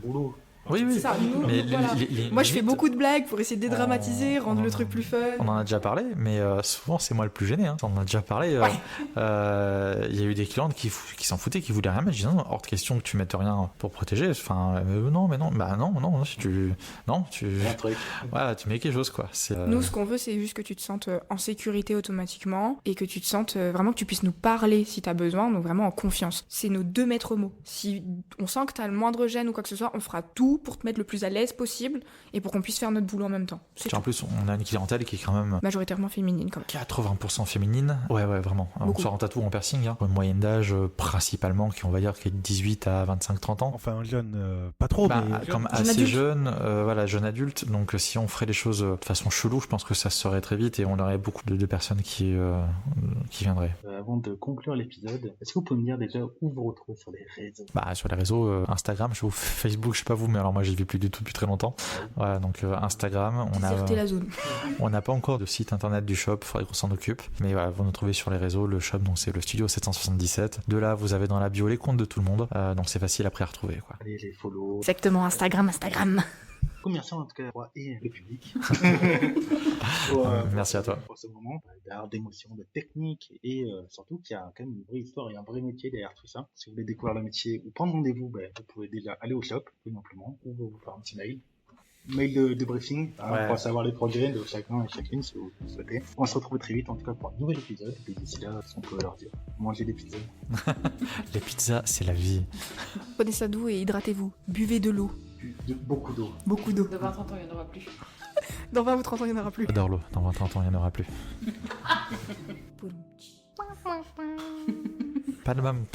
boulot. Oui, C'est ça, nous, mais voilà. Moi, je fais beaucoup de blagues pour essayer de dédramatiser, rendre le truc plus fun. On en a déjà parlé, mais souvent c'est moi le plus gêné. Hein. On en a déjà parlé. Ouais. Il y a eu des clientes qui s'en foutaient, qui voulaient rien mettre. Je disais non, hors de question que tu mettes rien pour protéger. Enfin, non, bah non, si tu, non, tu, Un truc. voilà, tu mets quelque chose quoi. Nous, ce qu'on veut, c'est juste que tu te sentes en sécurité automatiquement et que tu te sentes vraiment que tu puisses nous parler si t'as besoin, donc vraiment en confiance. C'est nos 2 maîtres mots. Si on sent que t'as le moindre gêne ou quoi que ce soit, on fera tout pour te mettre le plus à l'aise possible et pour qu'on puisse faire notre boulot en même temps. C'est En tout. plus, on a une clientèle qui est quand même Majoritairement féminine, quand même. 80% féminine. Ouais, vraiment. Beaucoup. On sort en tatou, en piercing. Hein. Une moyenne d'âge principalement qui, on va dire, qui est de 18 à 25-30 ans. Enfin, jeune, pas trop, Bah, mais comme jeune. assez adulte. jeune, voilà, jeune adulte. Donc, si on ferait les choses de façon chelou, je pense que ça se saurait très vite et on aurait beaucoup de personnes qui viendraient. Avant de conclure l'épisode, est-ce que vous pouvez me dire déjà où vous retrouvez sur les réseaux? Bah, sur les réseaux, Instagram, Facebook, je sais pas vous, mais alors moi, j'y vis plus du tout depuis très longtemps. Voilà, donc Instagram, Déserter la zone. on n'a pas encore de site internet du shop, faudrait qu'on s'en occupe. Mais voilà, vous nous trouvez sur les réseaux, le shop, donc c'est le Studio 777. De là, vous avez dans la bio les comptes de tout le monde, donc c'est facile après à retrouver, quoi. Allez, les follow. Exactement, Instagram. Merci en tout cas, toi et le public. Merci à toi. Pour ce moment, d'ailleurs d'émotions, de techniques et surtout qu'il y a quand même une vraie histoire et un vrai métier derrière tout ça. Si vous voulez découvrir le métier ou prendre rendez-vous, vous pouvez déjà aller au shop, tout simplement, ou vous faire un petit mail. Mail de briefing, Ouais. pour savoir les progrès de chacun et chacune si vous le souhaitez. On va se retrouve très vite en tout cas pour un nouvel épisode. Et d'ici là, ce qu'on peut leur dire, mangez des pizzas. Les pizzas, c'est la vie. Prenez ça doux et hydratez-vous. Buvez de l'eau. Beaucoup d'eau. Beaucoup d'eau. De 20 ans, il n'y en aura plus. Dans 20 ou 30 ans, il n'y en aura plus. J'adore l'eau. Dans 20-30 ans, il n'y en aura plus. Pas de même.